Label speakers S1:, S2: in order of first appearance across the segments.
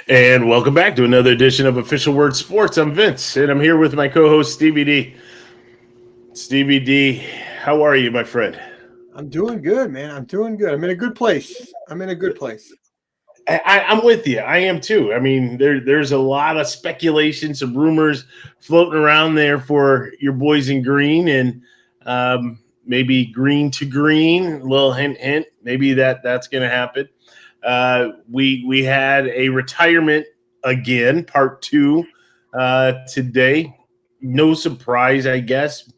S1: And welcome back to another edition of Official Word Sports. I'm Vince, and I'm here with my co-host Stevie D. Stevie D, how are you, my friend?
S2: I'm doing good, man. I'm doing good. I'm in a good place. I'm in a good place.
S1: I'm with you. I am too. I mean, there's a lot of speculation, some rumors floating around there for your boys in green, and maybe green to green. A little hint, hint. Maybe that's going to happen. We had a retirement again, part two today. No surprise, I guess.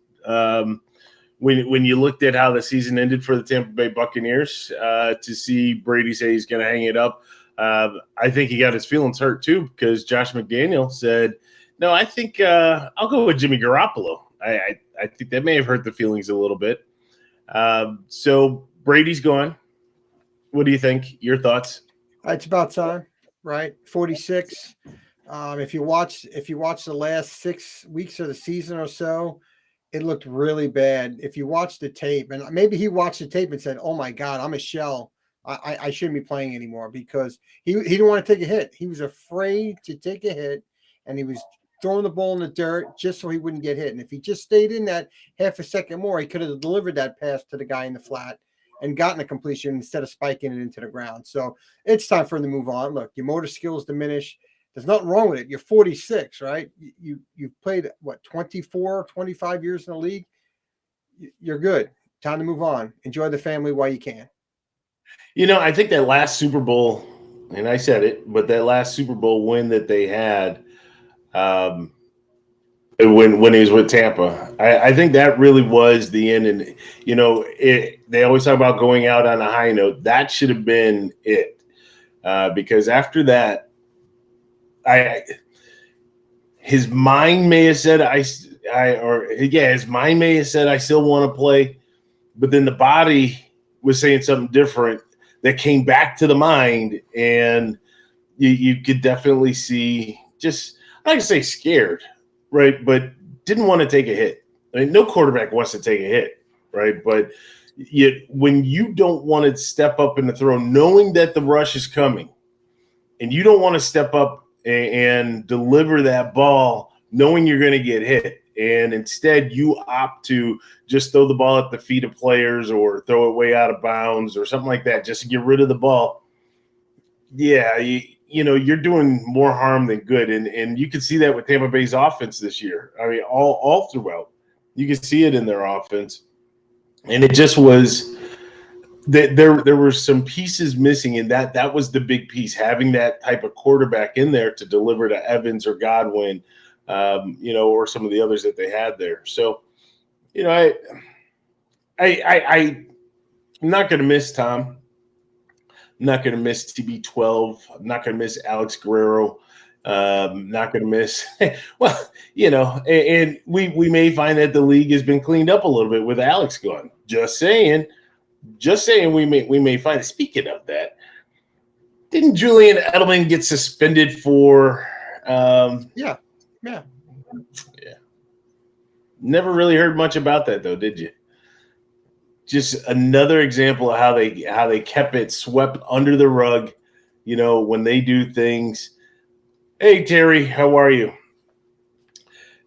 S1: When you looked at how the season ended for the Tampa Bay Buccaneers, to see Brady say he's going to hang it up, I think he got his feelings hurt too because Josh McDaniel said, "No, I think I'll go with Jimmy Garoppolo." I think that may have hurt the feelings a little bit. So Brady's gone. What do you think? Your thoughts?
S2: It's about time, right? 46. If you watch the last 6 weeks of the season or so, it looked really bad. If you watch the tape, and maybe he watched the tape and said, "Oh my God, I'm a shell. I shouldn't be playing anymore," because he didn't want to take a hit. He was afraid to take a hit, and he was throwing the ball in the dirt just so he wouldn't get hit. And if he just stayed in that half a second more, he could have delivered that pass to the guy in the flat and gotten a completion instead of spiking it into the ground. So it's time for him to move on. Look, your motor skills diminish. There's nothing wrong with it. You're 46, right? You've played what 24, 25 years in the league. You're good. Time to move on. Enjoy the family while you can.
S1: I think that last Super Bowl, and I said it, but that last Super Bowl win that they had, um, when he was with Tampa, I think that really was the end. And they always talk about going out on a high note. That should have been it, because after that, I his mind may have said his mind may have said I still want to play, but then the body was saying something different that came back to the mind, and you could definitely see just I like to say scared, right? But didn't want to take a hit. I mean, no quarterback wants to take a hit, right? But when you don't want to step up in the throw, knowing that the rush is coming, and you don't want to step up and deliver that ball knowing you're going to get hit, and instead you opt to just throw the ball at the feet of players or throw it way out of bounds or something like that just to get rid of the ball. Yeah, you're doing more harm than good, and you can see that with Tampa Bay's offense this year. I mean, all throughout, you can see it in their offense, and it just was that there were some pieces missing, and that was the big piece, having that type of quarterback in there to deliver to Evans or Godwin, or some of the others that they had there. So, I'm not going to miss Tom. I'm not going to miss TB12. I'm not going to miss Alex Guerrero. Not going to miss. Well, and we may find that the league has been cleaned up a little bit with Alex gone. Just saying. We may find it. Speaking of that, didn't Julian Edelman get suspended for?
S2: Yeah.
S1: Yeah. Never really heard much about that though, did you? Just another example of how they kept it swept under the rug. When they do things. Hey Terry, how are you?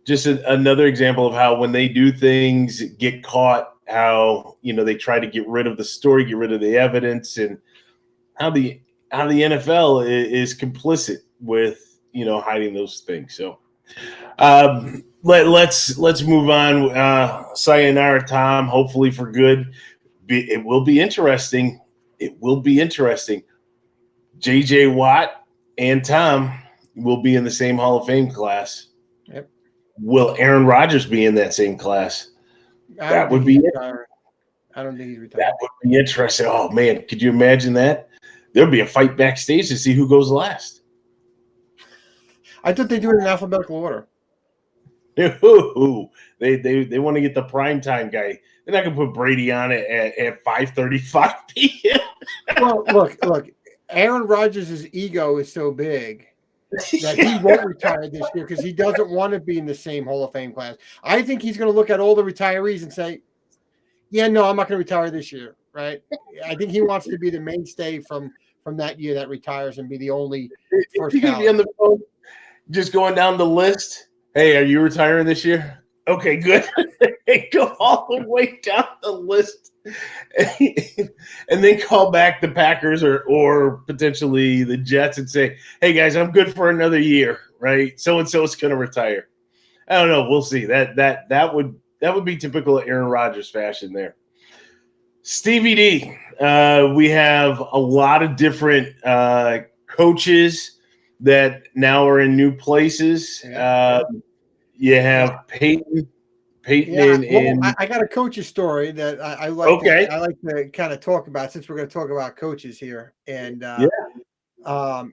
S1: Just another example of how when they do things get caught, how they try to get rid of the story, get rid of the evidence, and how the NFL is complicit with hiding those things. So let's move on. Sayonara, Tom. Hopefully for good. It will be interesting. It will be interesting. J.J. Watt and Tom will be in the same Hall of Fame class.
S2: Yep.
S1: Will Aaron Rodgers be in that same class? That would be it.
S2: I don't think he's retired.
S1: That would be interesting. Oh man, could you imagine that? There'll be a fight backstage to see who goes last.
S2: I thought they do it in alphabetical order.
S1: They want to get the primetime guy. They're not going to put Brady on it at 5:35 p.m.
S2: Well, look. Aaron Rodgers' ego is so big that he won't retire this year because he doesn't want to be in the same Hall of Fame class. I think he's going to look at all the retirees and say, "Yeah, no, I'm not going to retire this year." Right? I think he wants to be the mainstay from from that year that retires and be the only first
S1: You could be
S2: ballot.
S1: on the phone, just going down the list. Hey, are you retiring this year? Okay, good. Go all the way down the list, and then call back the Packers or potentially the Jets and say, "Hey guys, I'm good for another year, right? So and so is going to retire." I don't know. We'll see. That would be typical Aaron Rodgers fashion there. Stevie D, we have a lot of different coaches that now are in new places. You have Peyton
S2: Yeah, well,
S1: in
S2: I got a coach's story that I like.
S1: okay.
S2: I like to kind of talk about since we're going to talk about coaches here, and
S1: Yeah.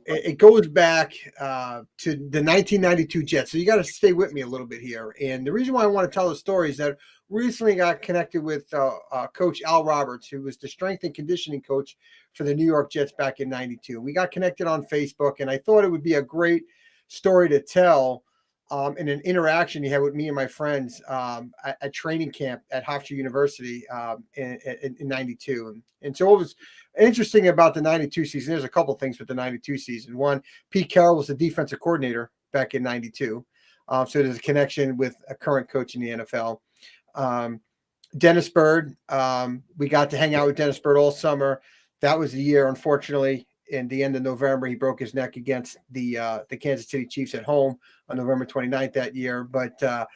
S2: it goes back to the 1992 Jets. So you got to stay with me a little bit here. And the reason why I want to tell the story is that recently got connected with Coach Al Roberts, who was the strength and conditioning coach for the New York Jets back in '92. We got connected on Facebook, and I thought it would be a great story to tell. In an interaction he had with me and my friends at training camp at Hofstra University in '92. And so it was interesting about the 92 season. There's a couple of things with the 92 season. One, Pete Carroll was the defensive coordinator back in '92. So there's a connection with a current coach in the NFL. Dennis Byrd, we got to hang out with Dennis Byrd all summer. That was the year, unfortunately, in the end of November, he broke his neck against the Kansas City Chiefs at home on November 29th that year. But how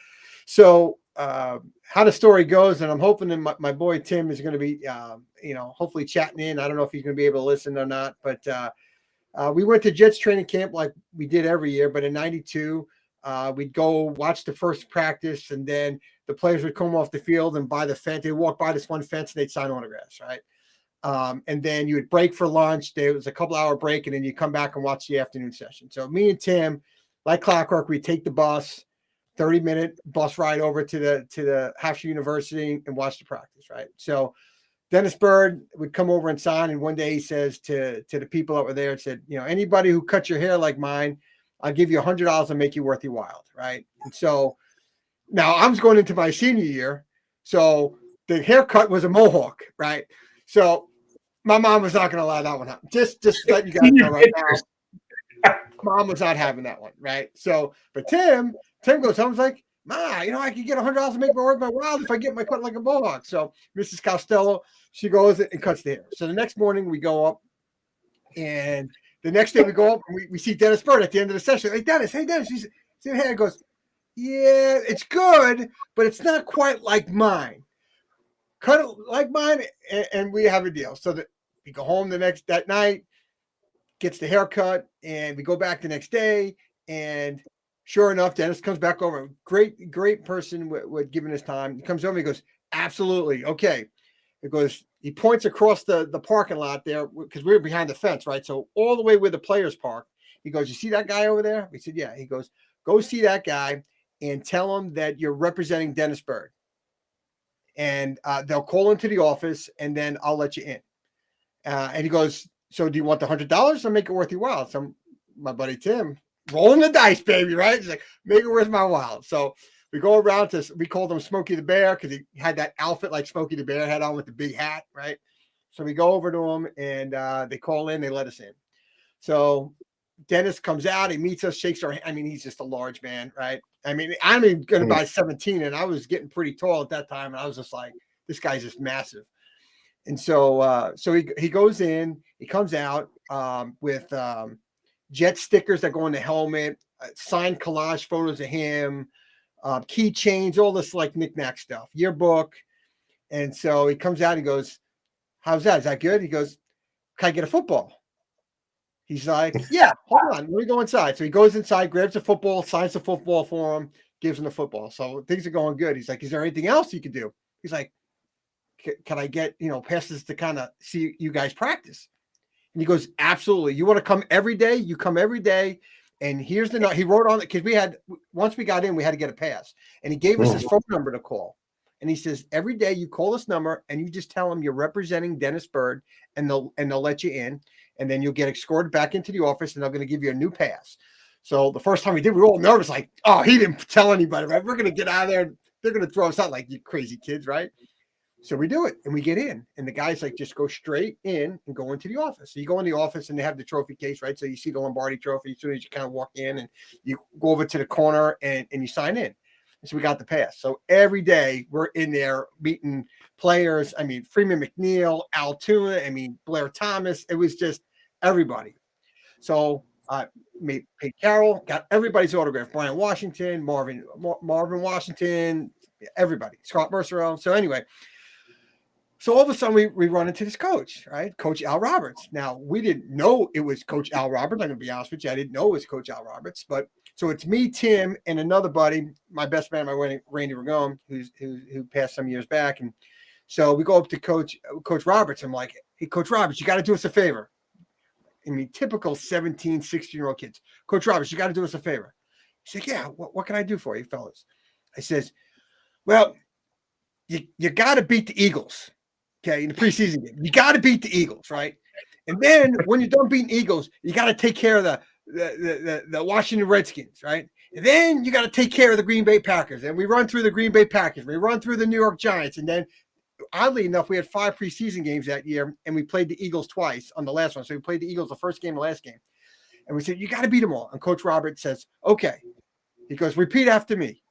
S2: the story goes, and I'm hoping that my boy Tim is going to be, hopefully chatting in. I don't know if he's going to be able to listen or not, but we went to Jets training camp like we did every year. But in '92, we'd go watch the first practice, and then the players would come off the field and by the fence. They'd walk by this one fence and they'd sign autographs, right? And then you would break for lunch. There was a couple-hour break, and then you come back and watch the afternoon session. So me and Tim, like clockwork, we take the bus, 30-minute bus ride over to the Hofstra University and watch the practice, right? So Dennis Byrd would come over and sign, and one day he says to the people that were there, said, anybody who cuts your hair like mine, I'll give you $100 and make you worth your while, right? And so now I was going into my senior year, so the haircut was a mohawk, right? So my mom was not going to allow that one happen. Just let you guys know right now. Mom was not having that one, right? So, but Tim goes home, like, Ma, I could get $100 to make my worth my while if I get my cut like a mohawk. So Mrs. Costello, she goes and cuts the hair. So the next morning we go up, and the next day we go up and we see Dennis Byrd at the end of the session. Hey, Dennis, he's in hair. Goes, yeah, it's good, but it's not quite like mine. Cut it like mine, and we have a deal. So that we go home that night, gets the haircut, and we go back the next day. And sure enough, Dennis comes back over. Great person with giving his time. He comes over, he goes, absolutely, okay. It goes, he points across the parking lot there because we were behind the fence, right? So all the way where the players park. He goes, you see that guy over there? We said, yeah. He goes, go see that guy and tell him that you're representing Dennis Byrd. And they'll call into the office, and then I'll let you in. And he goes, so do you want the $100 or make it worth your while? So my buddy Tim, rolling the dice, baby, right? He's like, make it worth my while. So we go around we called him Smokey the Bear because he had that outfit like Smokey the Bear had on with the big hat, right? So we go over to him, and they call in, they let us in. So Dennis comes out, he meets us, shakes our hand. I mean, he's just a large man, right? I mean, I'm going to buy 17, and I was getting pretty tall at that time, and I was just like, this guy's just massive. And so he goes in, he comes out with Jet stickers that go on the helmet, signed collage photos of him, keychains, all this like knickknack stuff, yearbook. And so he comes out, he goes, how's that? Is that good? He goes, can I get a football? He's like, yeah, hold on. Let me go inside. So he goes inside, grabs the football, signs the football for him, gives him the football. So things are going good. He's like, is there anything else you could do? He's like, can I get, passes to kind of see you guys practice? And he goes, absolutely. You want to come every day? You come every day. And here's the note. He wrote on it because once we got in, we had to get a pass. And he gave us his phone number to call. And he says, every day you call this number and you just tell them you're representing Dennis Byrd, and they'll let you in. And then you'll get escorted back into the office, and they're going to give you a new pass. So the first time we did, we were all nervous, like, oh, he didn't tell anybody, right? We're going to get out of there. They're going to throw us out like you crazy kids, right? So we do it and we get in, and the guys like just go straight in and go into the office. So you go in the office and they have the trophy case, right? So you see the Lombardi trophy as soon as you kind of walk in, and you go over to the corner and you sign in. And so we got the pass. So every day we're in there meeting players. I mean, Freeman McNeil, Altoona, I mean, Blair Thomas. It was just everybody. So made Pete Carroll, got everybody's autograph. Brian Washington, Marvin Washington, everybody. Scott Mercer. So anyway, so all of a sudden we run into this coach, right? Coach Al Roberts. Now we didn't know it was Coach Al Roberts. I'm gonna be honest with you. I didn't know it was Coach Al Roberts, but so it's me, Tim, and another buddy, my best man, my wedding, Randy Ragone, who passed some years back. And so we go up to Coach Roberts. I'm like, hey, Coach Roberts, you got to do us a favor. I mean, typical 17, 16-year-old kids. Coach Roberts, you got to do us a favor. He's like, yeah, what can I do for you, fellas? I says, well, you got to beat the Eagles. Okay, in the preseason game, you got to beat the Eagles, right? And then when you're done beating Eagles, you got to take care of the Washington Redskins, right? And then you got to take care of the Green Bay Packers. And we run through the Green Bay Packers, we run through the New York Giants, and then oddly enough, we had 5 preseason games that year, and we played the Eagles twice on the last one. So we played the Eagles the first game, the last game, and we said you got to beat them all. And Coach Roberts says, okay. He goes, repeat after me.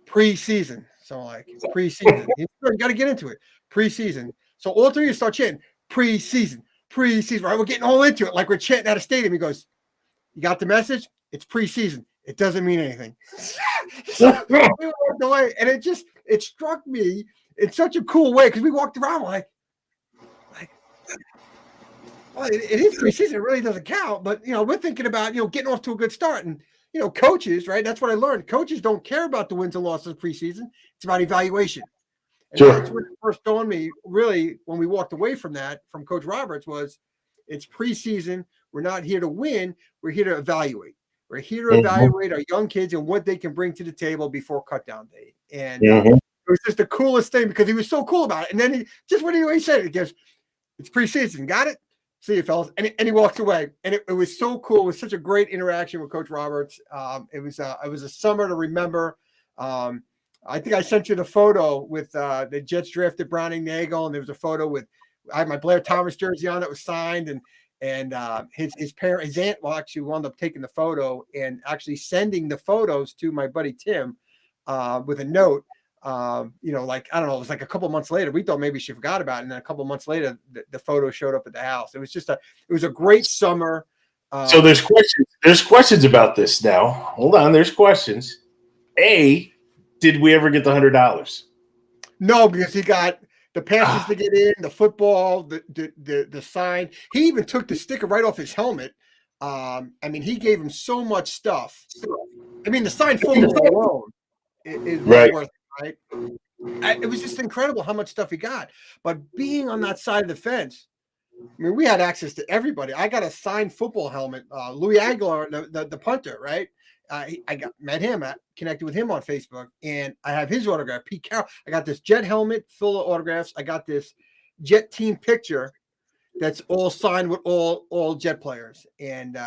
S2: Preseason. So like preseason. You got to get into it. Preseason. So all three of you start chanting preseason, right? We're getting all into it like we're chanting at a stadium. He goes, you got the message? It's preseason. It doesn't mean anything. So we walked away, and it struck me in such a cool way because we walked around like well, it is preseason. It really doesn't count. But, we're thinking about, getting off to a good start. And, coaches, right? That's what I learned. Coaches don't care about the wins and losses of preseason. It's about evaluation. And
S1: Sure.
S2: That's what first dawned on me, really, when we walked away from that, from Coach Roberts, was it's preseason. We're not here to win. We're here to evaluate. We're here to evaluate our young kids and what they can bring to the table before cutdown day. And it was just the coolest thing because he was so cool about it. And then he said it, he goes, it's preseason. Got it? See you, fellas. And he walks away. And it was so cool. It was such a great interaction with Coach Roberts. It was a summer to remember. I think I sent you the photo with the Jets drafted Browning Nagel, and there was a photo with I had my Blair Thomas jersey on that was signed, and his parent, his aunt, actually wound up taking the photo and actually sending the photos to my buddy Tim with a note. Like I don't know, it was like a couple months later. We thought maybe she forgot about it, and then a couple months later, the photo showed up at the house. It was a great summer.
S1: So there's questions. There's questions about this now. Hold on, there's questions. Did we ever get the $100?
S2: No, because he got the passes to get in, the football, the sign. He even took the sticker right off his helmet. He gave him so much stuff. I mean, the signed football alone is well worth it, right? It was just incredible how much stuff he got. But being on that side of the fence, I mean, we had access to everybody. I got a signed football helmet. Louis Aguilar, the punter, right? Met him, connected with him on Facebook, and I have his autograph. Pete Carroll. I got this Jet helmet full of autographs. I got this Jet team picture that's all signed with all Jet players. And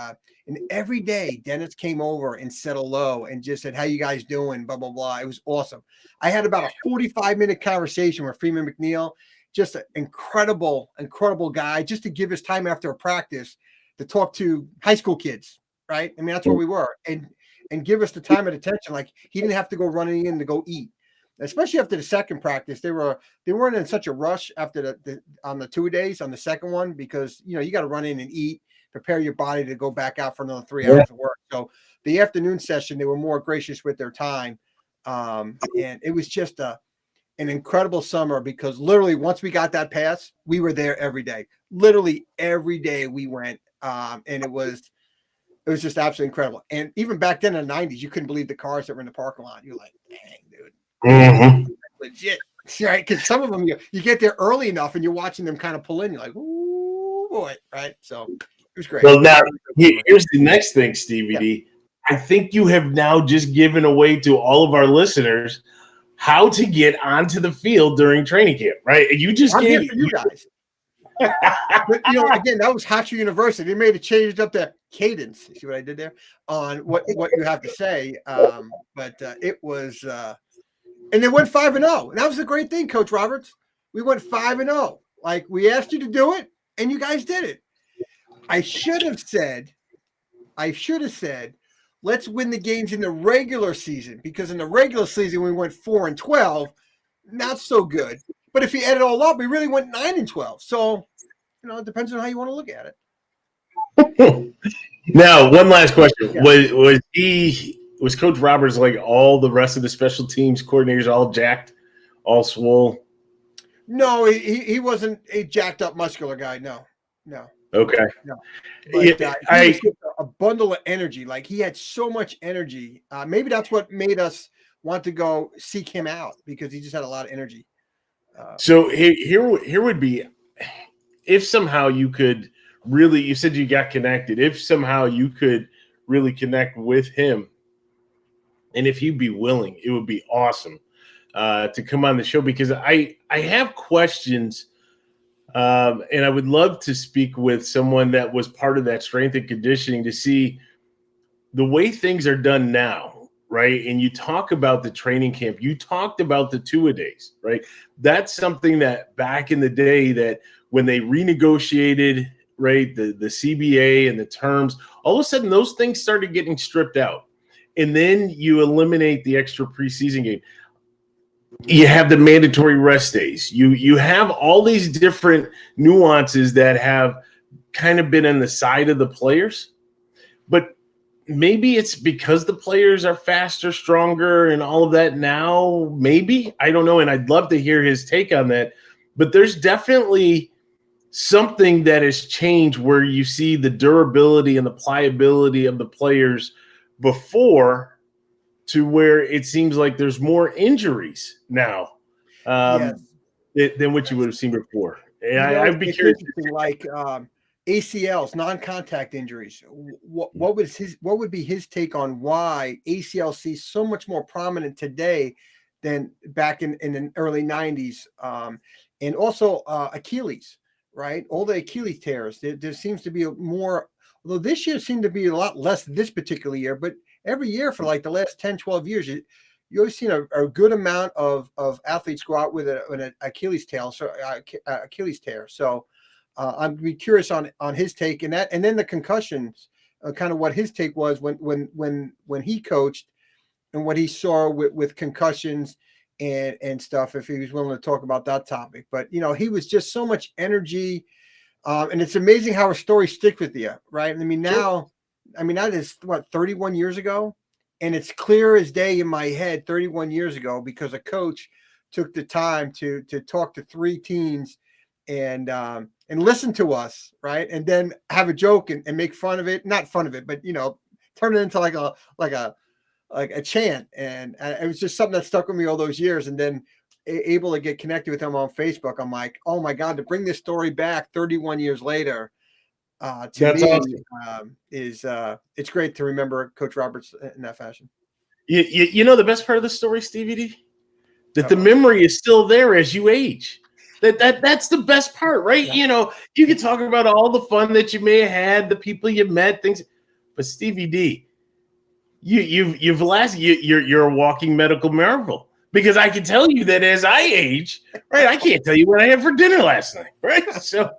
S2: every day, Dennis came over and said hello and just said, "How you guys doing?" Blah blah blah. It was awesome. I had about a 45-minute conversation with Freeman McNeil. Just an incredible guy. Just to give his time after a practice to talk to high school kids. Right? I mean, that's where we were, and give us the time and attention. Like he didn't have to go running in to go eat, especially after the second practice. They weren't in such a rush after on the 2 days on the second one because you got to run in and eat, prepare your body to go back out for another 3 hours of work. So the afternoon session, they were more gracious with their time, and it was just an incredible summer because literally once we got that pass, we were there every day. Literally every day we went, and it was just absolutely incredible. And even back then in the 90s, you couldn't believe the cars that were in the parking lot. You're like, dang, dude. Legit. Right? Because some of them, you get there early enough and you're watching them kind of pull in. You're like, ooh, boy. Right? So it was great.
S1: Well, now, here's the next thing, Stevie D. I think you have now just given away to all of our listeners how to get onto the field during training camp, right? You just gave
S2: for you guys. But again, that was Hofstra University. They made it changed up the cadence. You see what I did there on what you have to say. But it was, and they went 5-0. And that was a great thing, Coach Roberts. We went 5-0. Like, we asked you to do it, and you guys did it. I should have said, let's win the games in the regular season, because in the regular season we went 4-12, not so good. But if you add it all up, we really went 9-12. So, it depends on how you want to look at it.
S1: Now, one last question:
S2: Yeah.
S1: was Coach Roberts like all the rest of the special teams coordinators, all jacked, all swole?
S2: No, he wasn't a jacked up muscular guy. No.
S1: Okay.
S2: No. But
S1: Yeah,
S2: he was just a bundle of energy. Like, he had so much energy. Maybe that's what made us want to go seek him out, because he just had a lot of energy.
S1: So here would be, if somehow you could really, you said you got connected, if somehow you could really connect with him, and if he'd be willing, it would be awesome to come on the show, because I have questions, and I would love to speak with someone that was part of that strength and conditioning to see the way things are done now, right? And you talk about the training camp, you talked about the two-a-days, right? That's something that back in the day, that when they renegotiated, right, the CBA and the terms, all of a sudden those things started getting stripped out. And then you eliminate the extra preseason game. You have the mandatory rest days. You have all these different nuances that have kind of been on the side of the players. But maybe it's because the players are faster, stronger, and all of that now. Maybe. I don't know. And I'd love to hear his take on that. But there's definitely something that has changed, where you see the durability and the pliability of the players before, to where it seems like there's more injuries now than what you would have seen before. And I'd be curious.
S2: Like ACLs, non-contact injuries. What would be his take on why ACL sees so much more prominent today than back in the early 90s? And also Achilles, right? All the Achilles tears. There seems to be more, although this year seemed to be a lot less this particular year, but every year for like the last 10, 12 years, you always seen a good amount of athletes go out with an Achilles tear. So I'd be curious on his take in that, and then the concussions, kind of what his take was when he coached, and what he saw with concussions and stuff, if he was willing to talk about that topic. But he was just so much energy, and it's amazing how a story sticks with you, right? I mean, now, that is 31 years ago, and it's clear as day in my head 31 years ago, because a coach took the time to talk to 3 teens and listen to us, right? And then have a joke and make fun of it, not fun of it, but turn it into like a chant. And it was just something that stuck with me all those years. And then able to get connected with him on Facebook, I'm like, oh my God, to bring this story back 31 years later,
S1: That's
S2: awesome. It's great to remember Coach Roberts in that fashion.
S1: The best part of the story, Stevie D, that the memory is still there as you age. That's the best part, right? Yeah. You can talk about all the fun that you may have had, the people you met, things, but Stevie D, you're a walking medical marvel, because I can tell you that as I age, right, I can't tell you what I had for dinner last night, right? So.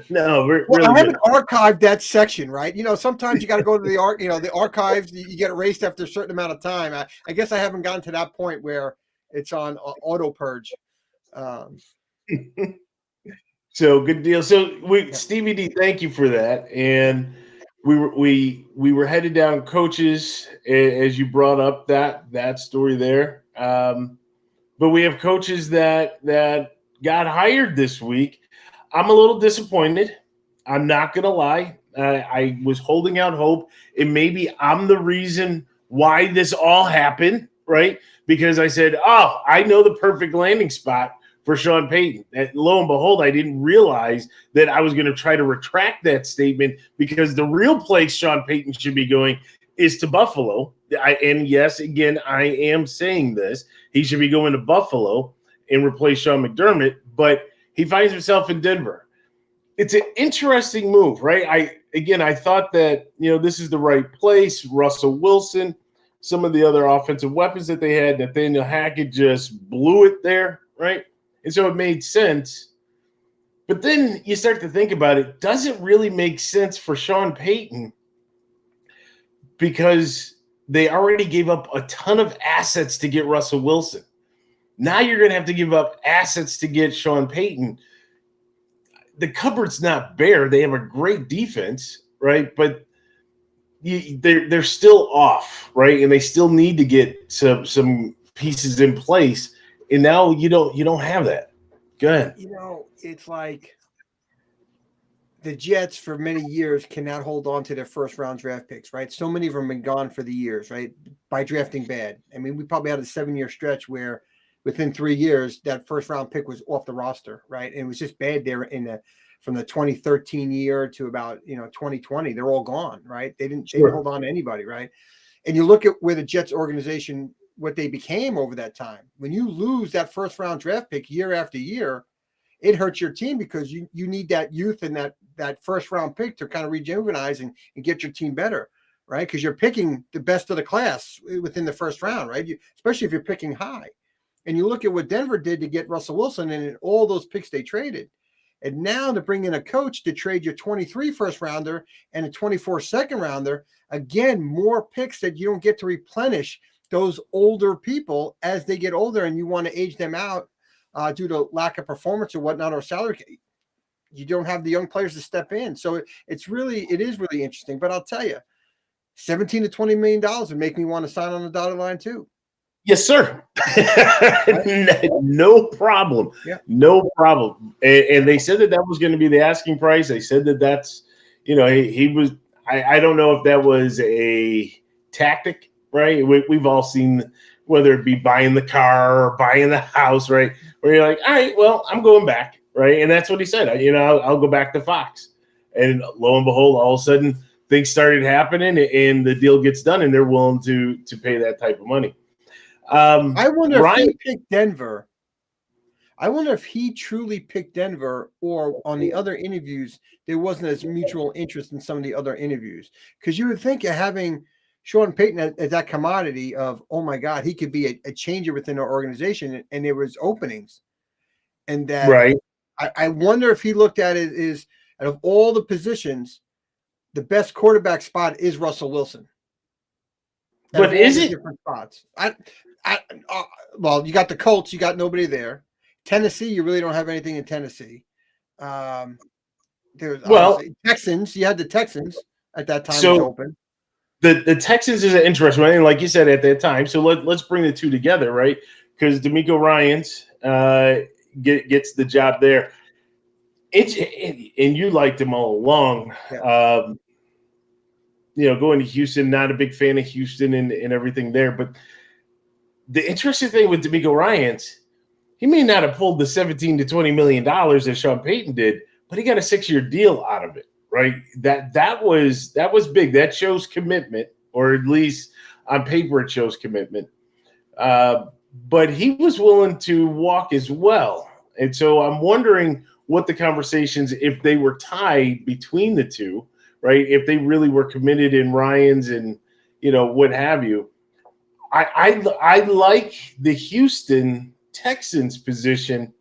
S1: No, really
S2: I haven't archived that section, right? Sometimes you got to go to the archives. You get erased after a certain amount of time. I guess I haven't gotten to that point where it's on auto purge.
S1: So good deal. So Stevie D, thank you for that. And we were headed down coaches, as you brought up that story there. But we have coaches that got hired this week. I'm a little disappointed. I'm not going to lie. I was holding out hope, and maybe I'm the reason why this all happened, right? Because I said, I know the perfect landing spot for Sean Payton. And lo and behold, I didn't realize that I was going to try to retract that statement, because the real place Sean Payton should be going is to Buffalo. And yes, again, I am saying this. He should be going to Buffalo and replace Sean McDermott, but he finds himself in Denver. It's an interesting move, right? I thought that, this is the right place. Russell Wilson, some of the other offensive weapons that they had, Nathaniel Hackett just blew it there, right? And so it made sense. But then you start to think about it, does it really make sense for Sean Payton? Because they already gave up a ton of assets to get Russell Wilson. Now you're going to have to give up assets to get Sean Payton. The cupboard's not bare. They have a great defense, right? But they're still off, right? And they still need to get some pieces in place. And now you don't have that. Go ahead.
S2: It's like the Jets for many years cannot hold on to their first round draft picks, right? So many of them have been gone for the years, right? By drafting bad. I mean, we probably had a 7-year stretch where within 3 years that first round pick was off the roster, right? And it was just bad there from the 2013 year to about 2020. They're all gone, right? They didn't hold on to anybody, right? And you look at where the Jets organization, what they became over that time. When you lose that first round draft pick year after year, it hurts your team because you need that youth and that first round pick to kind of rejuvenate and get your team better, right? Because you're picking the best of the class within the first round, right? Especially if you're picking high. And you look at what Denver did to get Russell Wilson and all those picks they traded. And now to bring in a coach to trade your 23 first rounder and a 24 second rounder, again, more picks that you don't get to replenish those older people as they get older and you want to age them out due to lack of performance or whatnot or salary. You don't have the young players to step in. So it is really interesting. But I'll tell you, $17 to $20 million would make me want to sign on the dotted line too.
S1: Yes, sir. No problem.
S2: Yeah.
S1: No problem. And they said that was going to be the asking price. They said that's, he was, I don't know if that was a tactic, right? We've all seen, whether it be buying the car or buying the house, right? Where you're like, all right, well, I'm going back, right? And that's what he said. I'll go back to Fox. And lo and behold, all of a sudden things started happening and the deal gets done and they're willing to pay that type of money.
S2: I wonder if he picked Denver. I wonder if he truly picked Denver, or on the other interviews, there wasn't as mutual interest in some of the other interviews. Because you would think of having Sean Payton as that commodity of, oh my God, he could be a changer within our organization, and there was openings. And that,
S1: right.
S2: I wonder if he looked at it as, out of all the positions, the best quarterback spot is Russell Wilson.
S1: But is it
S2: different spots? Well, you got the Colts, you got nobody there. Tennessee, you really don't have anything in Tennessee. There's Texans. You had the Texans at that time. So open.
S1: The Texans is an interesting one, and like you said at that time. So let's bring the two together, right? Because DeMeco Ryans gets the job there. And you liked him all along. Yeah. Going to Houston, not a big fan of Houston and everything there. But the interesting thing with DeMeco Ryans, he may not have pulled the $17 to $20 million that Sean Payton did, but he got a 6-year deal out of it, right? That was big. That shows commitment, or at least on paper it shows commitment. But he was willing to walk as well. And so I'm wondering what the conversations, if they were tied between the two, right? If they really were committed in Ryans and, what have you. I like the Houston Texans position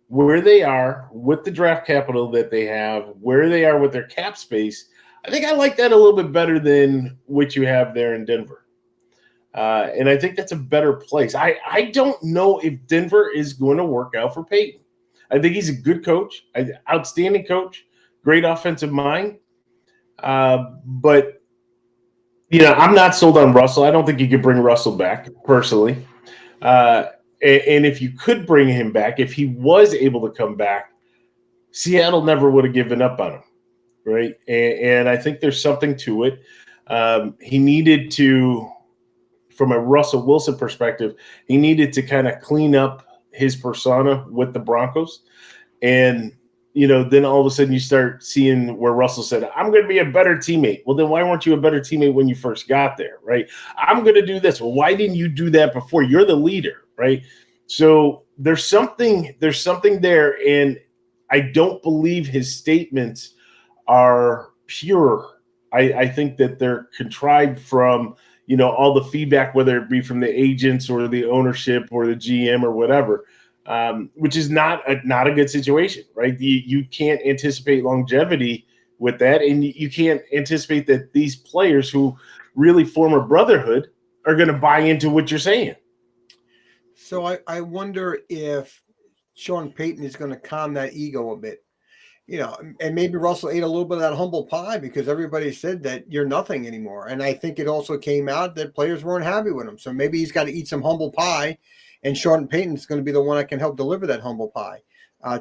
S1: where they are with the draft capital that they have, where they are with their cap space. I think I like that a little bit better than what you have there in Denver. And I think that's a better place. I don't know if Denver is going to work out for Payton. I think he's a good coach, outstanding coach, great offensive mind. But I'm not sold on Russell. I don't think you could bring Russell back personally. And if you could bring him back, if he was able to come back, Seattle never would have given up on him, right? And I think there's something to it. He needed to, from a Russell Wilson perspective, he needed to kind of clean up his persona with the Broncos. And then all of a sudden you start seeing where Russell said, I'm going to be a better teammate. Well, then why weren't you a better teammate when you first got there, right? I'm going to do this. Well, why didn't you do that before? You're the leader, right? So there's something there, and I don't believe his statements are pure. I think that they're contrived from, all the feedback, whether it be from the agents or the ownership or the GM or whatever. which is not a good situation, right? You can't anticipate longevity with that, and you can't anticipate that these players who really form a brotherhood are going to buy into what you're saying.
S2: So I wonder if Sean Payton is going to calm that ego a bit. And maybe Russell ate a little bit of that humble pie because everybody said that you're nothing anymore. And I think it also came out that players weren't happy with him. So maybe he's got to eat some humble pie, and Sean Payton's going to be the one that can help deliver that humble pie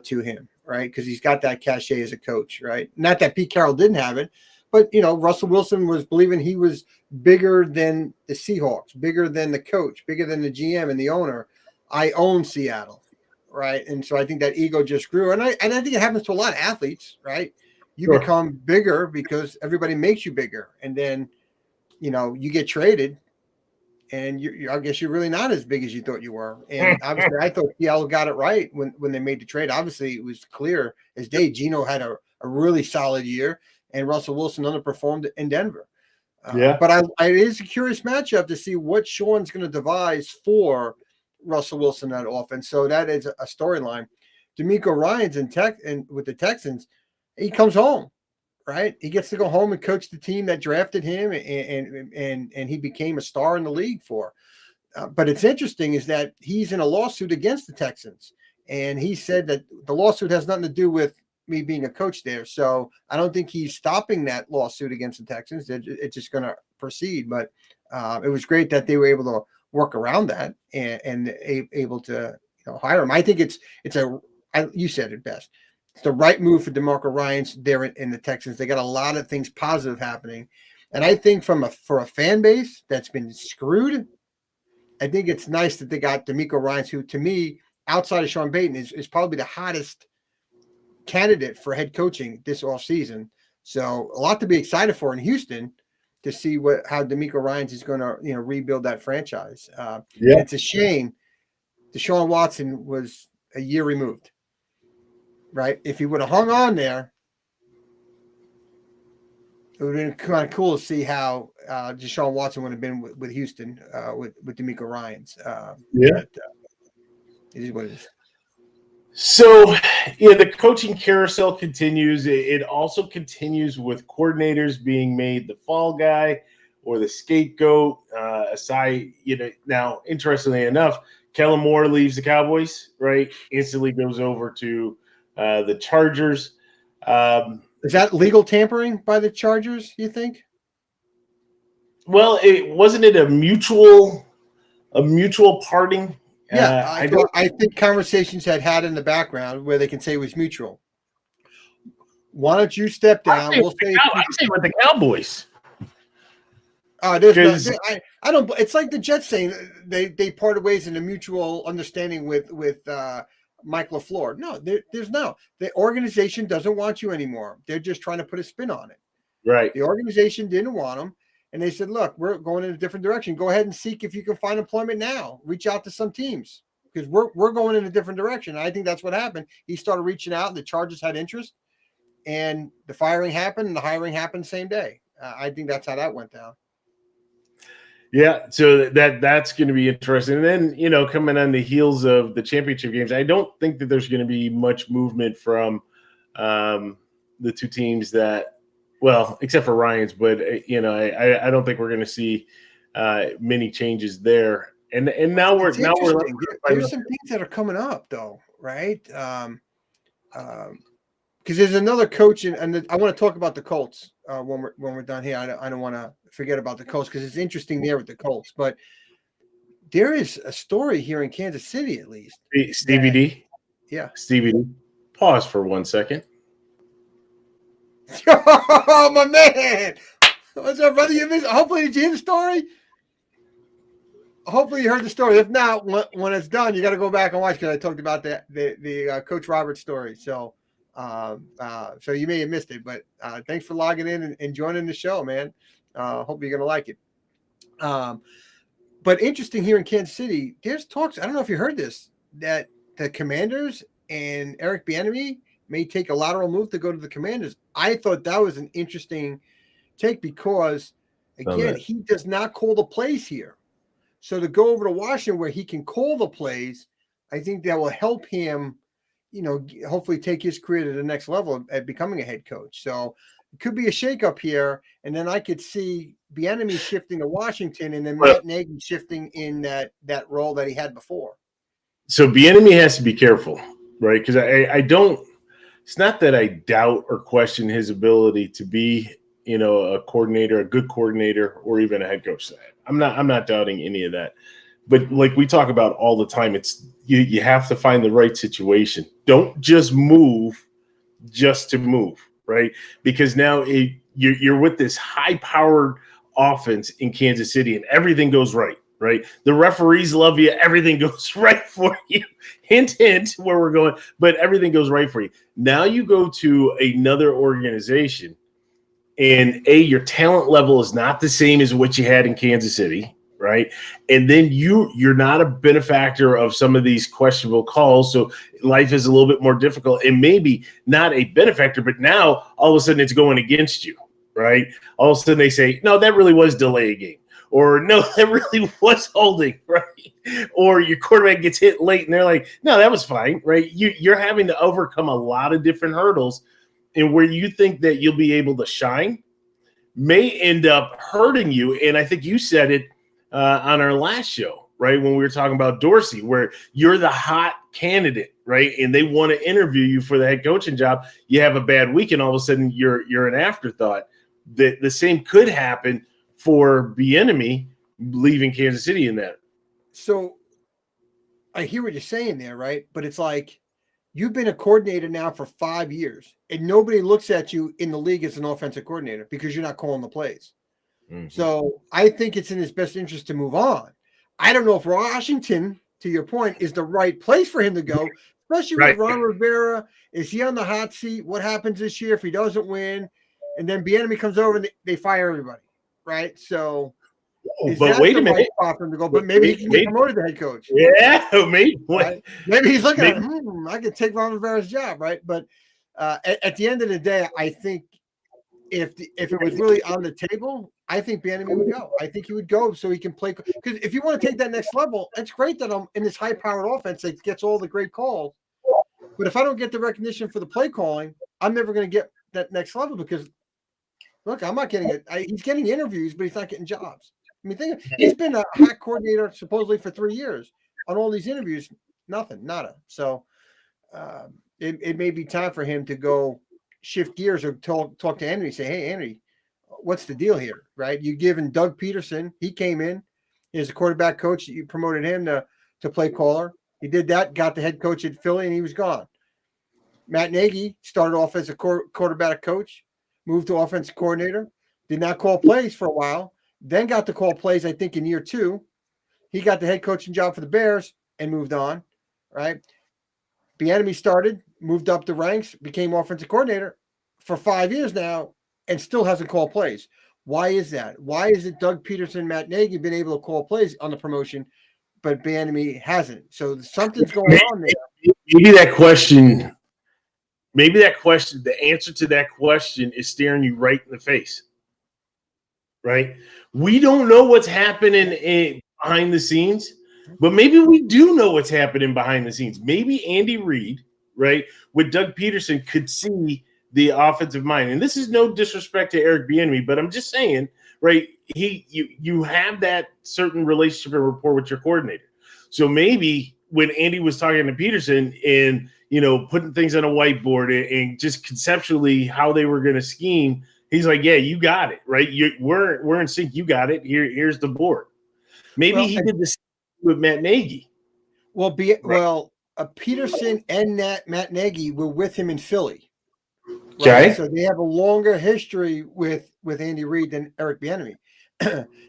S2: to him, right? Because he's got that cachet as a coach, right? Not that Pete Carroll didn't have it, but Russell Wilson was believing he was bigger than the Seahawks, bigger than the coach, bigger than the GM and the owner. I own Seattle. Right. And so I think that ego just grew. And I think it happens to a lot of athletes, right? You
S1: Sure.
S2: become bigger because everybody makes you bigger. And then, you get traded and I guess you're really not as big as you thought you were. And obviously I thought Seattle got it right when they made the trade. Obviously it was clear as day. Geno had a really solid year and Russell Wilson underperformed in Denver. But it is a curious matchup to see what Sean's going to devise for Russell Wilson that offense. So that is a storyline. DeMeco Ryans and with the Texans, he comes home, right? He gets to go home and coach the team that drafted him, and he became a star in the league for. But it's interesting is that he's in a lawsuit against the Texans, and he said that the lawsuit has nothing to do with me being a coach there. So I don't think he's stopping that lawsuit against the Texans. It's just going to proceed. But it was great that they were able to work around that and able to hire him. I think you said it best. It's the right move for DeMeco Ryans there in the Texans. They got a lot of things positive happening. And I think for a fan base that's been screwed, I think it's nice that they got DeMeco Ryans, who to me, outside of Sean Payton, is probably the hottest candidate for head coaching this offseason. So a lot to be excited for in Houston to see how DeMeco Ryans is going to rebuild that franchise. It's a shame Deshaun Watson was a year removed, right? If he would have hung on there, it would have been kind of cool to see how Deshaun Watson would have been with Houston with DeMeco Ryans. It is what it is.
S1: So, the coaching carousel continues. It also continues with coordinators being made the fall guy or the scapegoat. Now, interestingly enough, Kellen Moore leaves the Cowboys, right? Instantly goes over to the Chargers.
S2: Is that legal tampering by the Chargers, you think?
S1: Well, wasn't it a mutual parting?
S2: Yeah, I think conversations had in the background where they can say it was mutual. Why don't you step down?
S1: I'm saying with the Cowboys.
S2: I don't. It's like the Jets saying they parted ways in a mutual understanding with Mike LaFleur. No, there's no. The organization doesn't want you anymore. They're just trying to put a spin on it.
S1: Right.
S2: The organization didn't want them. And they said, look, we're going in a different direction. Go ahead and seek if you can find employment now. Reach out to some teams because we're going in a different direction. And I think that's what happened. He started reaching out. The Chargers had interest. And the firing happened and the hiring happened the same day. I think that's how that went down.
S1: Yeah, so that's going to be interesting. And then, coming on the heels of the championship games, I don't think that there's going to be much movement from the two teams that – well, except for Ryans, but I don't think we're going to see many changes there. And now there's
S2: some things that are coming up though, right? Because there's another coach, and I want to talk about the Colts when we're done here. I don't want to forget about the Colts because it's interesting there with the Colts. But there is a story here in Kansas City, at least.
S1: Stevie D.
S2: Yeah,
S1: Stevie D. Pause for 1 second.
S2: Oh, my man. What's up, brother? Hopefully, did you hear the story? Hopefully, you heard the story. If not, when it's done, you got to go back and watch because I talked about the Coach Roberts story. So you may have missed it, but thanks for logging in and joining the show, man. Hope you're going to like it. But interesting here in Kansas City, there's talks. I don't know if you heard this, that the Commanders and Eric Bieniemy may take a lateral move to go to the Commanders. I thought that was an interesting take because, again, he does not call the plays here. So to go over to Washington where he can call the plays, I think that will help him, hopefully take his career to the next level at becoming a head coach. So it could be a shakeup here, and then I could see Bieniemy shifting to Washington, and then Matt Nagy shifting in that role that he had before.
S1: So Bieniemy has to be careful, right? Because I don't. It's not that I doubt or question his ability to be, a coordinator, a good coordinator, or even a head coach. I'm not doubting any of that. But like we talk about all the time, it's you have to find the right situation. Don't just move just to move, right? Because now you're with this high-powered offense in Kansas City, and everything goes right, right? The referees love you. Everything goes right for you. Hint, hint, where we're going, but everything goes right for you. Now you go to another organization, and your talent level is not the same as what you had in Kansas City, right? And then you're not a benefactor of some of these questionable calls, so life is a little bit more difficult. And maybe not a benefactor, but now all of a sudden it's going against you, right? All of a sudden they say, no, that really was delay a game. Or no, that really was holding, right? Or your quarterback gets hit late and they're like, no, that was fine, right? You're having to overcome a lot of different hurdles, and where you think that you'll be able to shine may end up hurting you. And I think you said it on our last show, right? When we were talking about Dorsey, where you're the hot candidate, right? And they want to interview you for the head coaching job. You have a bad week and all of a sudden you're an afterthought. The same could happen for Bieniemy leaving Kansas City in that.
S2: So I hear what you're saying there, right? But it's like you've been a coordinator now for 5 years, and nobody looks at you in the league as an offensive coordinator because you're not calling the plays. Mm-hmm. So I think it's in his best interest to move on. I don't know if Washington, to your point, is the right place for him to go, especially with Ron Rivera. Is he on the hot seat? What happens this year if he doesn't win? And then Bieniemy comes over and they fire everybody, right? So
S1: but wait a minute.
S2: Right spot for him to go? But maybe he can get promoted to head coach.
S1: Yeah, maybe.
S2: Right? Maybe he's looking at him. I could take Ron Rivera's job, right? But at the end of the day, I think if it was really on the table, I think Bieniemy would go. I think he would go so he can play. Because if you want to take that next level, it's great that I'm in this high-powered offense that gets all the great calls. But if I don't get the recognition for the play calling, I'm never going to get that next level because, look, I'm not getting it. He's getting interviews, but he's not getting jobs. I mean, he's been a hot coordinator supposedly for 3 years. On all these interviews, nothing, nada. So it may be time for him to go shift gears or talk to Henry, say, hey, Henry, what's the deal here, right? You given Doug Peterson, he came in, he's a quarterback coach, you promoted him to play caller. He did that, got the head coach at Philly, and he was gone. Matt Nagy started off as a quarterback coach, moved to offensive coordinator, did not call plays for a while, then got to call plays, I think, in year 2. He got the head coaching job for the Bears and moved on, right? Bieniemy started, moved up the ranks, became offensive coordinator for 5 years now, and still hasn't called plays. Why is that? Why is it Doug Peterson, Matt Nagy been able to call plays on the promotion, but Bieniemy hasn't? So something's going on there.
S1: Maybe that question, the answer to that question is staring you right in the face, right? We don't know what's happening behind the scenes, but maybe we do know what's happening behind the scenes. Maybe Andy Reid, right, with Doug Peterson could see the offensive mind. And this is no disrespect to Eric Bieniemy, but I'm just saying, right, you have that certain relationship and rapport with your coordinator. So maybe when Andy was talking to Peterson and, putting things on a whiteboard and just conceptually how they were going to scheme, he's like, yeah, you got it, right? We're in sync. You got it. Here's the board. Maybe he did this with Matt Nagy.
S2: Well, Peterson and Matt Nagy were with him in Philly. Right? Okay. So they have a longer history with Andy Reid than Eric Bieniemy.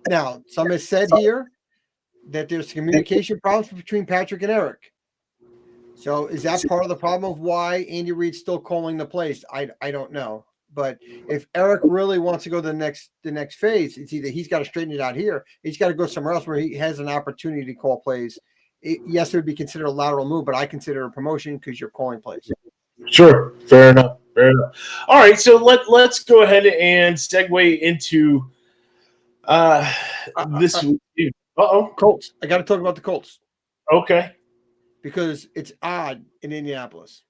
S2: Now, some have said here that there's communication problems between Patrick and Eric. So is that part of the problem of why Andy Reid's still calling the plays? I don't know. But if Eric really wants to go to the next phase, it's either he's got to straighten it out here, he's got to go somewhere else where he has an opportunity to call plays. Yes, it would be considered a lateral move, but I consider it a promotion because you're calling plays.
S1: Sure, fair enough. All right, so let's go ahead and segue into this.
S2: Colts. I got to talk about the Colts.
S1: Okay.
S2: because it's odd in Indianapolis.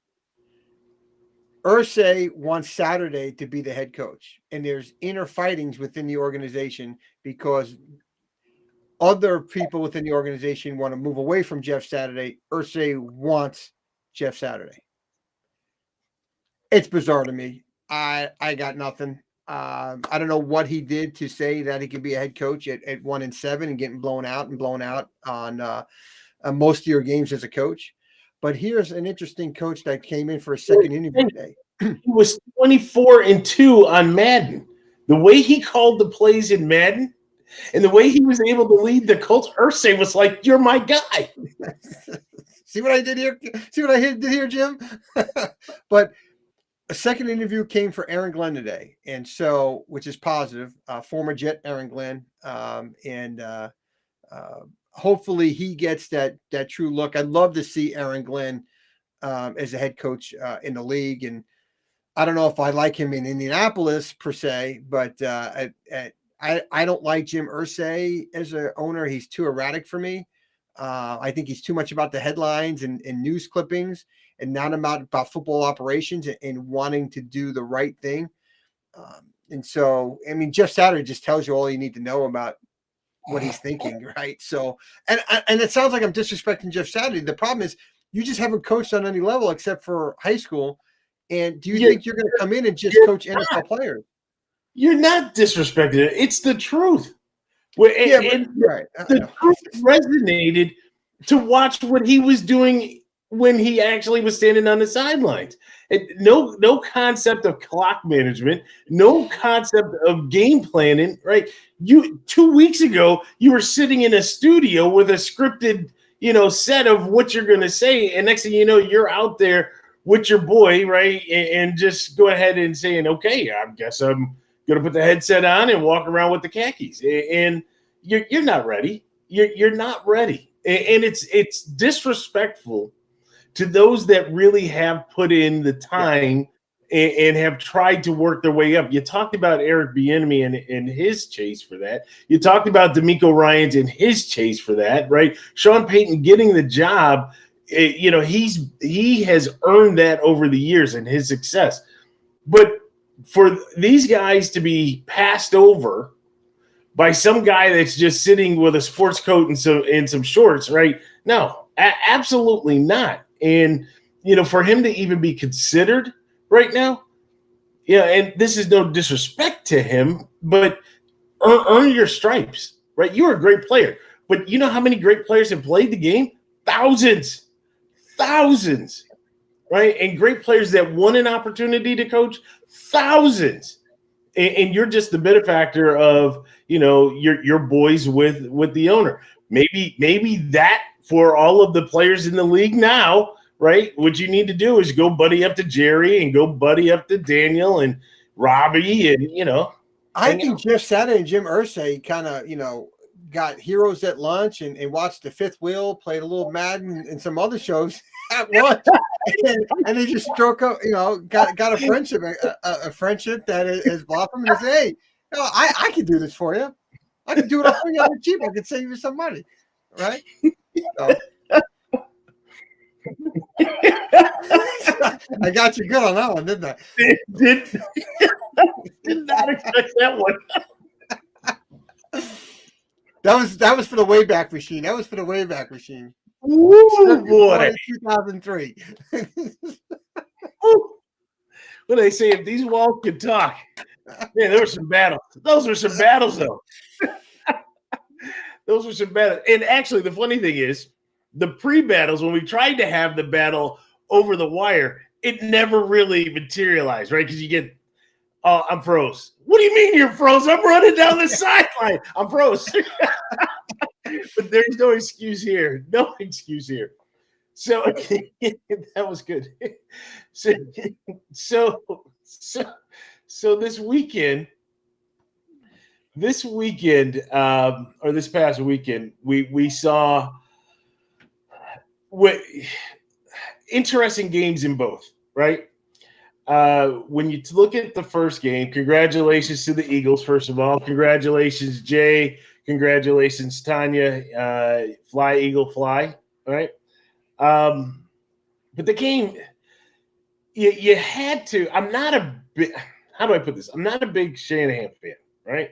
S2: Irsay wants Saturday to be the head coach, and there's inner fightings within the organization because other people within the organization want to move away from Jeff Saturday. Irsay wants Jeff Saturday. It's bizarre to me. I got nothing. I don't know what he did to say that he could be a head coach at 1-7 and getting blown out on most of your games as a coach. But here's an interesting coach that came in for a second interview today.
S1: He was 24-2 on Madden. The way he called the plays in Madden and the way he was able to lead the Colts, Irsay was like, "You're my guy."
S2: See what I did here? See what I did here, Jim? But a second interview came for Aaron Glenn today, and so which is positive. Former Jet Aaron Glenn, and hopefully he gets that true look. I'd love to see Aaron Glenn as a head coach in the league, and I don't know if I like him in Indianapolis per se, but I don't like Jim Irsay as an owner. He's too erratic for me. I think he's too much about the headlines and news clippings and not about football operations and wanting to do the right thing. And so, I mean, Jeff Saturday just tells you all you need to know about what he's thinking, right? So, and it sounds like I'm disrespecting Jeff Saturday. The problem is you just haven't coached on any level except for high school. And do you think you're going to come in and just coach NFL players?
S1: You're not disrespecting it. It's the truth. The truth resonated to watch what he was doing when he actually was standing on the sidelines. No concept of clock management, no concept of game planning, right? 2 weeks ago, you were sitting in a studio with a scripted, set of what you're going to say. And next thing you know, you're out there with your boy, right? And just go ahead and saying, okay, I guess I'm going to put the headset on and walk around with the khakis. And you're not ready. You're not ready. And it's disrespectful to those that really have put in the time and have tried to work their way up. You talked about Eric Bieniemy and his chase for that. You talked about DeMeco Ryans and his chase for that, right? Sean Payton getting the job. He has earned that over the years and his success. But for these guys to be passed over by some guy that's just sitting with a sports coat and some shorts, right? No, absolutely not. And, for him to even be considered right now, and this is no disrespect to him, but earn your stripes, right? You're a great player. But you know how many great players have played the game? Thousands, right? And great players that won an opportunity to coach, thousands. And you're just the benefactor of, your boys with the owner. Maybe that for all of the players in the league now, right? What you need to do is go buddy up to Jerry and go buddy up to Daniel and Robbie and,
S2: I think Jeff Saturday and Jim Irsay kind of, got heroes at lunch and watched The Fifth Wheel, played a little Madden and some other shows at lunch. and they just stroke up, got a friendship that is blossomed and say, hey, I can do this for you. I can do it for you on the cheap. I can save you some money, right? So. I got you good on that one, didn't I?
S1: Did not expect that one.
S2: That was for the Wayback Machine.
S1: Ooh, boy.
S2: 2003.
S1: What they say, if these walls could talk, man, there were some battles. Those were some battles, though. Those were some battles. And actually, the funny thing is, the pre-battles, when we tried to have the battle over the wire, it never really materialized, right? Because you get, oh, I'm froze. What do you mean you're froze? I'm running down the sideline. I'm froze. But there's no excuse here. No excuse here. So that was good. So this weekend, or this past weekend, we saw interesting games in both, right? When you look at the first game, congratulations to the Eagles, first of all. Congratulations, Jay. Congratulations, Tanya. Fly, Eagle, fly. All right. But the game, you had to. I'm not a big. How do I put this? I'm not a big Shanahan fan, right?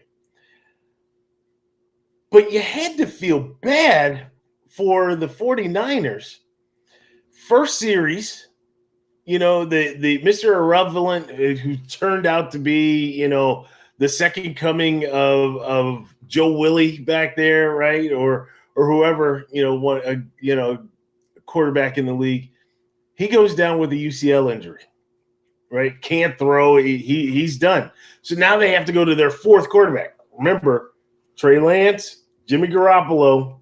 S1: But you had to feel bad for the 49ers. First series, the Mr. Irrelevant who turned out to be, the second coming of Joe Willie back there, right? Or whoever, quarterback in the league. He goes down with a UCL injury, right? Can't throw. He's done. So now they have to go to their fourth quarterback. Remember, Trey Lance, Jimmy Garoppolo,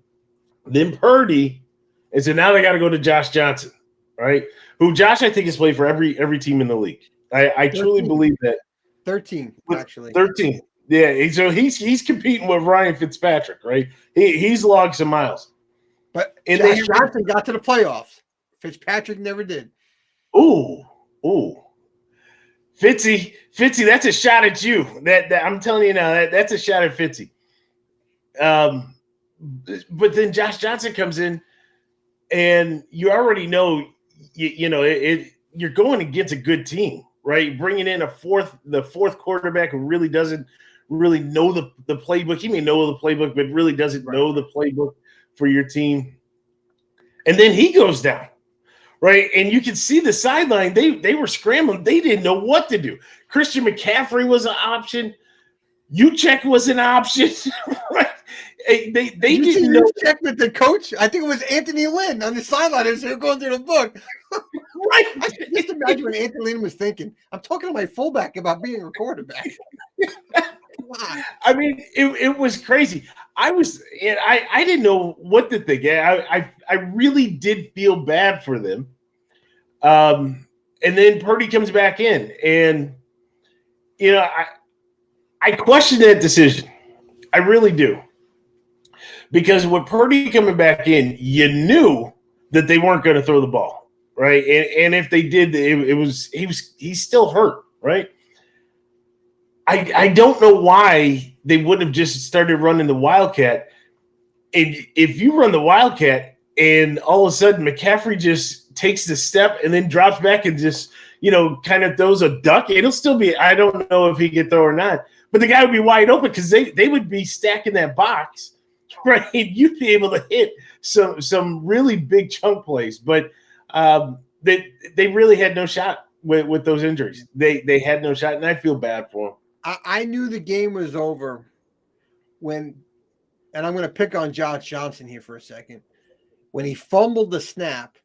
S1: then Purdy, and so now they got to go to Josh Johnson, right? Who Josh I think has played for every team in the league. I truly believe that.
S2: 13 actually.
S1: 13. Yeah, so he's competing with Ryan Fitzpatrick, right? He's logged some miles.
S2: But Josh Johnson got to the playoffs. Fitzpatrick never did.
S1: Ooh. Fitzy, that's a shot at you. That I'm telling you now, that's a shot at Fitzy. But then Josh Johnson comes in, and you already know, you're going against a good team, right? Bringing in the fourth quarterback who really doesn't really know the playbook. He may know the playbook, but really doesn't know the playbook for your team. And then he goes down, right? And you can see the sideline. They were scrambling. They didn't know what to do. Christian McCaffrey was an option. Juszczyk was an option, right? They didn't know.
S2: Check with the coach. I think it was Anthony Lynn on the sideline as they were going through the book. Right. Just imagine what Anthony Lynn was thinking. I'm talking to my fullback about being a quarterback.
S1: I mean, it was crazy. I didn't know what to think. I really did feel bad for them. And then Purdy comes back in, and I question that decision. I really do. Because with Purdy coming back in, you knew that they weren't going to throw the ball, right? And if they did, he's still hurt, right? I don't know why they wouldn't have just started running the Wildcat. And if you run the Wildcat and all of a sudden McCaffrey just takes the step and then drops back and just, kind of throws a duck, it'll still be, I don't know if he can throw or not, but the guy would be wide open because they would be stacking that box. Right, you'd be able to hit some really big chunk plays, but they really had no shot with those injuries. They had no shot, and I feel bad for them.
S2: I knew the game was over and I'm going to pick on Josh Johnson here for a second, when he fumbled the snap,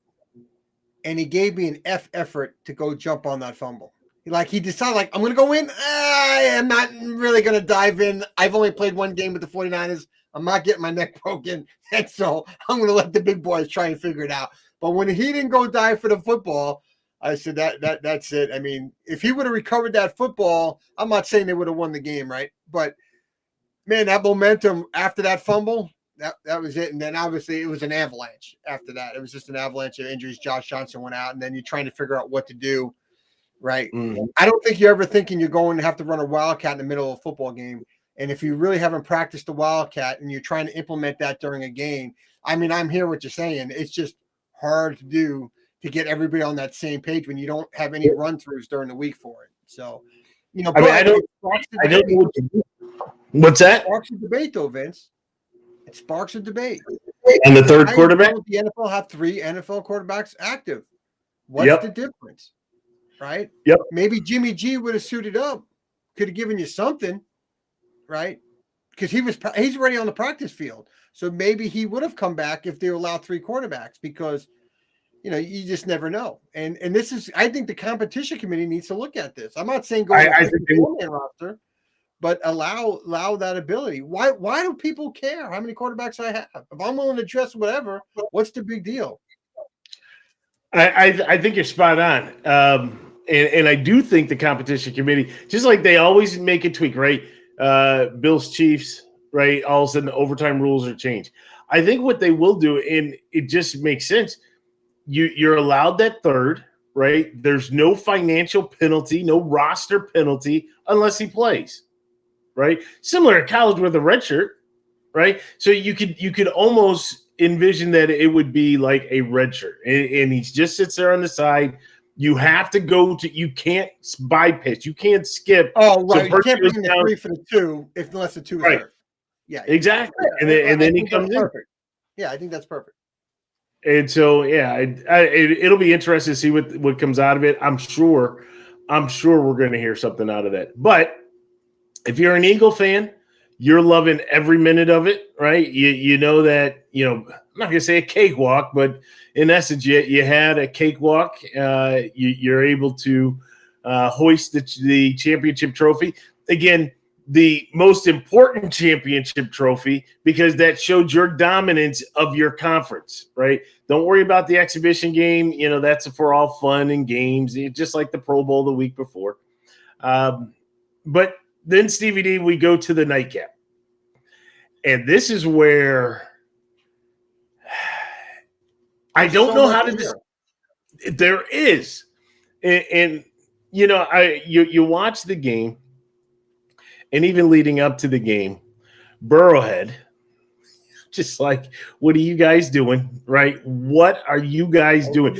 S2: and he gave me an effort to go jump on that fumble. Like he decided, I'm going to go in. I am not really going to dive in. I've only played one game with the 49ers. I'm not getting my neck broken, and so I'm going to let the big boys try and figure it out. But when he didn't go dive for the football, I said that's it. I mean, if he would have recovered that football, I'm not saying they would have won the game, right? But man, that momentum after that fumble, that was it. And then obviously it was an avalanche after that. It was just an avalanche of injuries. Josh Johnson went out, and then you're trying to figure out what to do, right? Mm-hmm. I don't think you're ever thinking you're going to have to run a Wildcat in the middle of a football game. And if you really haven't practiced the Wildcat and you're trying to implement that during a game, I mean, I'm hearing what you're saying. It's just hard to do to get everybody on that same page when you don't have any run-throughs during the week for it. So,
S1: I don't know what to do. What's that?
S2: It sparks a debate, though, Vince. It sparks a debate.
S1: And the third quarterback?
S2: The NFL have 3 NFL quarterbacks active. What's the difference? Right?
S1: Yep.
S2: Maybe Jimmy G would have suited up, could have given you something. Right, because he's already on the practice field, so maybe he would have come back if they allowed 3 quarterbacks. Because you just never know. And this is, I think the competition committee needs to look at this. I'm not saying go to the roster, but allow that ability. Why do people care how many quarterbacks I have? If I'm willing to dress whatever, what's the big deal?
S1: I think you're spot on, and I do think the competition committee, just like they always make a tweak, right? Bills Chiefs, right? All of a sudden the overtime rules are changed. I think what they will do, and it just makes sense, you're allowed that third, right? There's no financial penalty, no roster penalty unless he plays, right? Similar to college with a red shirt, right? So you could almost envisioned that it would be like a red shirt, and he just sits there on the side. You have to go to. You can't bypass. You can't skip.
S2: Oh,
S1: So
S2: right. You
S1: Purdy
S2: can't
S1: goes
S2: bring the
S1: down.
S2: 3 for the 2 unless the 2 is
S1: Right.
S2: hurt. Yeah,
S1: Exactly. And
S2: I
S1: then he
S2: think that's
S1: comes in.
S2: perfect. Yeah, I think that's perfect.
S1: And so, yeah, it'll be interesting to see what comes out of it. I'm sure we're going to hear something out of that. But if you're an Eagle fan, you're loving every minute of it, right? You know that, I'm not going to say a cakewalk, but in essence, you had a cakewalk. You're able to hoist the championship trophy. Again, the most important championship trophy, because that showed your dominance of your conference, right? Don't worry about the exhibition game. That's for all fun and games, just like the Pro Bowl the week before. But then, Stevie D, we go to the nightcap. And this is where I don't know how to there is. And you watch the game, and even leading up to the game, Burrowhead, just like, what are you guys doing, right? What are you guys doing?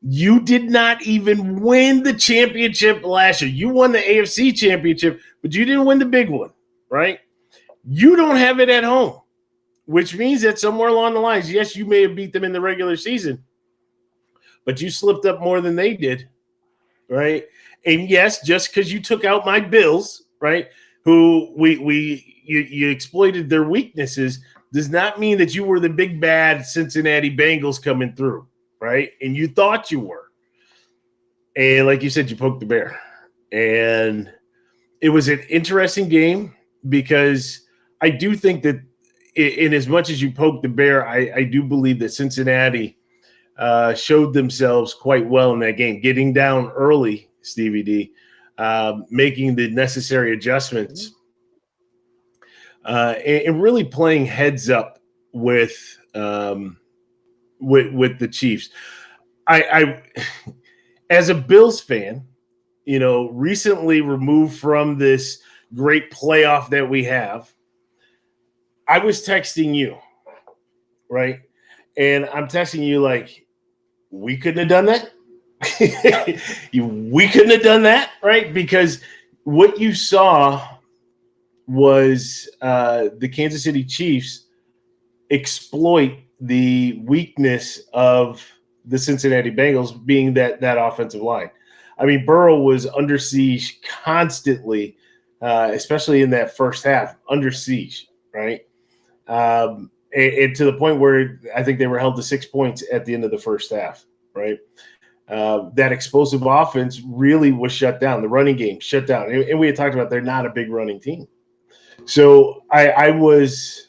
S1: You did not even win the championship last year. You won the AFC championship, but you didn't win the big one, right? You don't have it at home, which means that somewhere along the lines, yes, you may have beat them in the regular season, but you slipped up more than they did, right? And yes, just because you took out my Bills, right, who you exploited their weaknesses, does not mean that you were the big bad Cincinnati Bengals coming through, right? And you thought you were. And like you said, you poked the bear. And it was an interesting game because I do think that in as much as you poked the bear, I do believe that Cincinnati showed themselves quite well in that game, getting down early, Stevie D, making the necessary adjustments, and really playing heads up with the Chiefs. I as a Bills fan, recently removed from this great playoff that we have, I was texting you, right? And I'm texting you like, we couldn't have done that. We couldn't have done that, right? Because what you saw was the Kansas City Chiefs exploit the weakness of the Cincinnati Bengals, being that offensive line. I mean, Burrow was under siege constantly, especially in that first half, under siege, right? And to the point where I think they were held to 6 points at the end of the first half, right? That explosive offense really was shut down. The running game shut down. And we had talked about they're not a big running team. So I was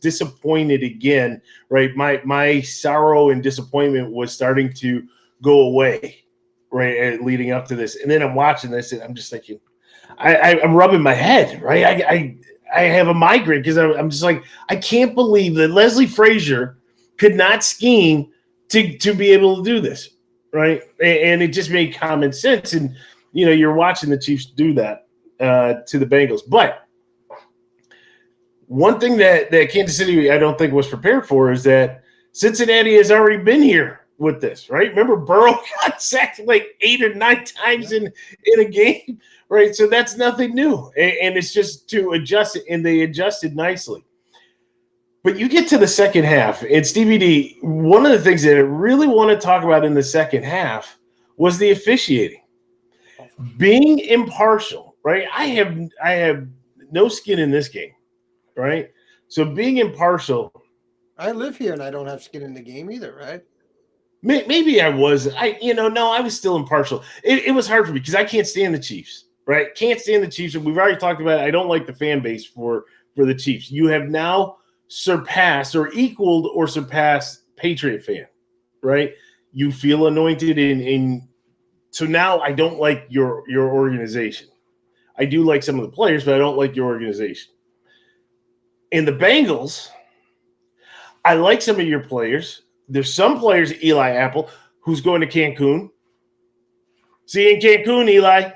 S1: disappointed again, right? My sorrow and disappointment was starting to go away, right, leading up to this. And then I'm watching this, and I'm just thinking, I'm rubbing my head, right? I have a migraine because I'm just like, I can't believe that Leslie Frazier could not scheme to be able to do this, right? And it just made common sense. And, you're watching the Chiefs do that to the Bengals. But one thing that Kansas City, I don't think, was prepared for is that Cincinnati has already been here with this, right? Remember, Burrow got sacked like 8 or 9 times in a game, right? So that's nothing new. And it's just to adjust it, and they adjusted nicely. But you get to the second half, and Stevie D, one of the things that I really want to talk about in the second half was the officiating. Being impartial, right? I have no skin in this game, right? So being impartial.
S2: I live here and I don't have skin in the game either, right?
S1: Maybe I was. No, I was still impartial. It was hard for me because I can't stand the Chiefs, right? Can't stand the Chiefs. And we've already talked about it. I don't like the fan base for the Chiefs. You have now surpassed or equaled or surpassed Patriot fan, right? You feel anointed in so now I don't like your organization. I do like some of the players, but I don't like your organization. In the Bengals, I like some of your players. There's some players, Eli Apple, who's going to Cancun. See you in Cancun, Eli.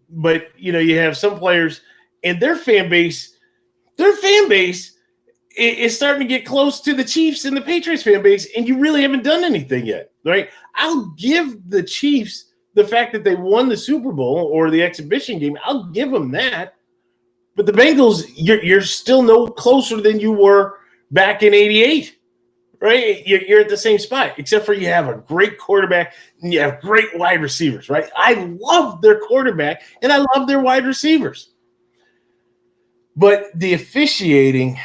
S1: But you have some players, and their fan base it's starting to get close to the Chiefs and the Patriots fan base, and you really haven't done anything yet, right? I'll give the Chiefs the fact that they won the Super Bowl or the exhibition game. I'll give them that. But the Bengals, you're still no closer than you were back in '88, right? You're at the same spot, except for you have a great quarterback and you have great wide receivers, right? I love their quarterback and I love their wide receivers. But the officiating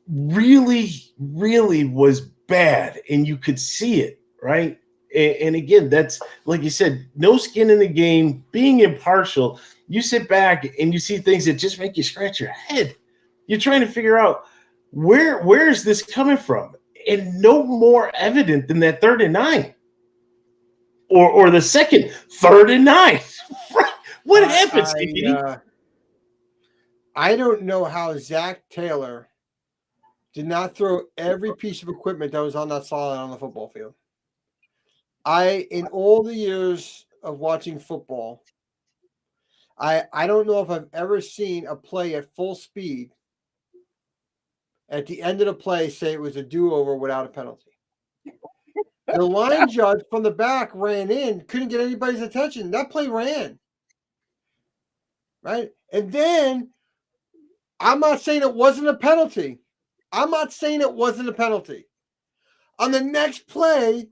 S1: really, really was bad, and you could see it, right? And again, that's like you said, no skin in the game, being impartial. You sit back and you see things that just make you scratch your head. You're trying to figure out where is this coming from, and no more evident than that 3rd and 9, or the second 3rd and 9. What happens?
S2: I don't know how Zach Taylor did not throw every piece of equipment that was on that sideline on the football field. In all the years of watching football, I don't know if I've ever seen a play at full speed at the end of the play say it was a do-over without a penalty. The line judge from the back ran in, couldn't get anybody's attention. That play ran. Right? And then I'm not saying it wasn't a penalty. On the next play,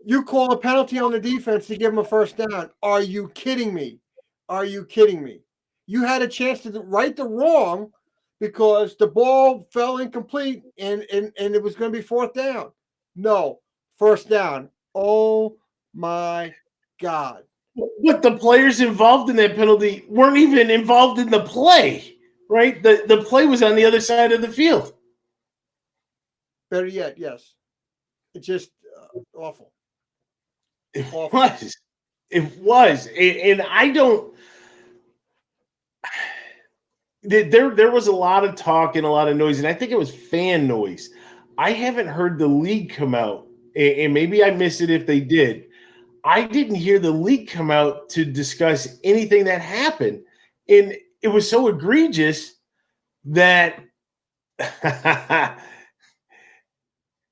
S2: you call a penalty on the defense to give them a 1st down. Are you kidding me? You had a chance to right the wrong because the ball fell incomplete and it was going to be 4th down. No, 1st down. Oh, my God.
S1: But the players involved in that penalty weren't even involved in the play, right? The play was on the other side of the field.
S2: Better yet, yes. It's just awful.
S1: It was. And I don't – there was a lot of talk and a lot of noise, and I think it was fan noise. I haven't heard the league come out, and maybe I missed it if they did. I didn't hear the league come out to discuss anything that happened. And it was so egregious that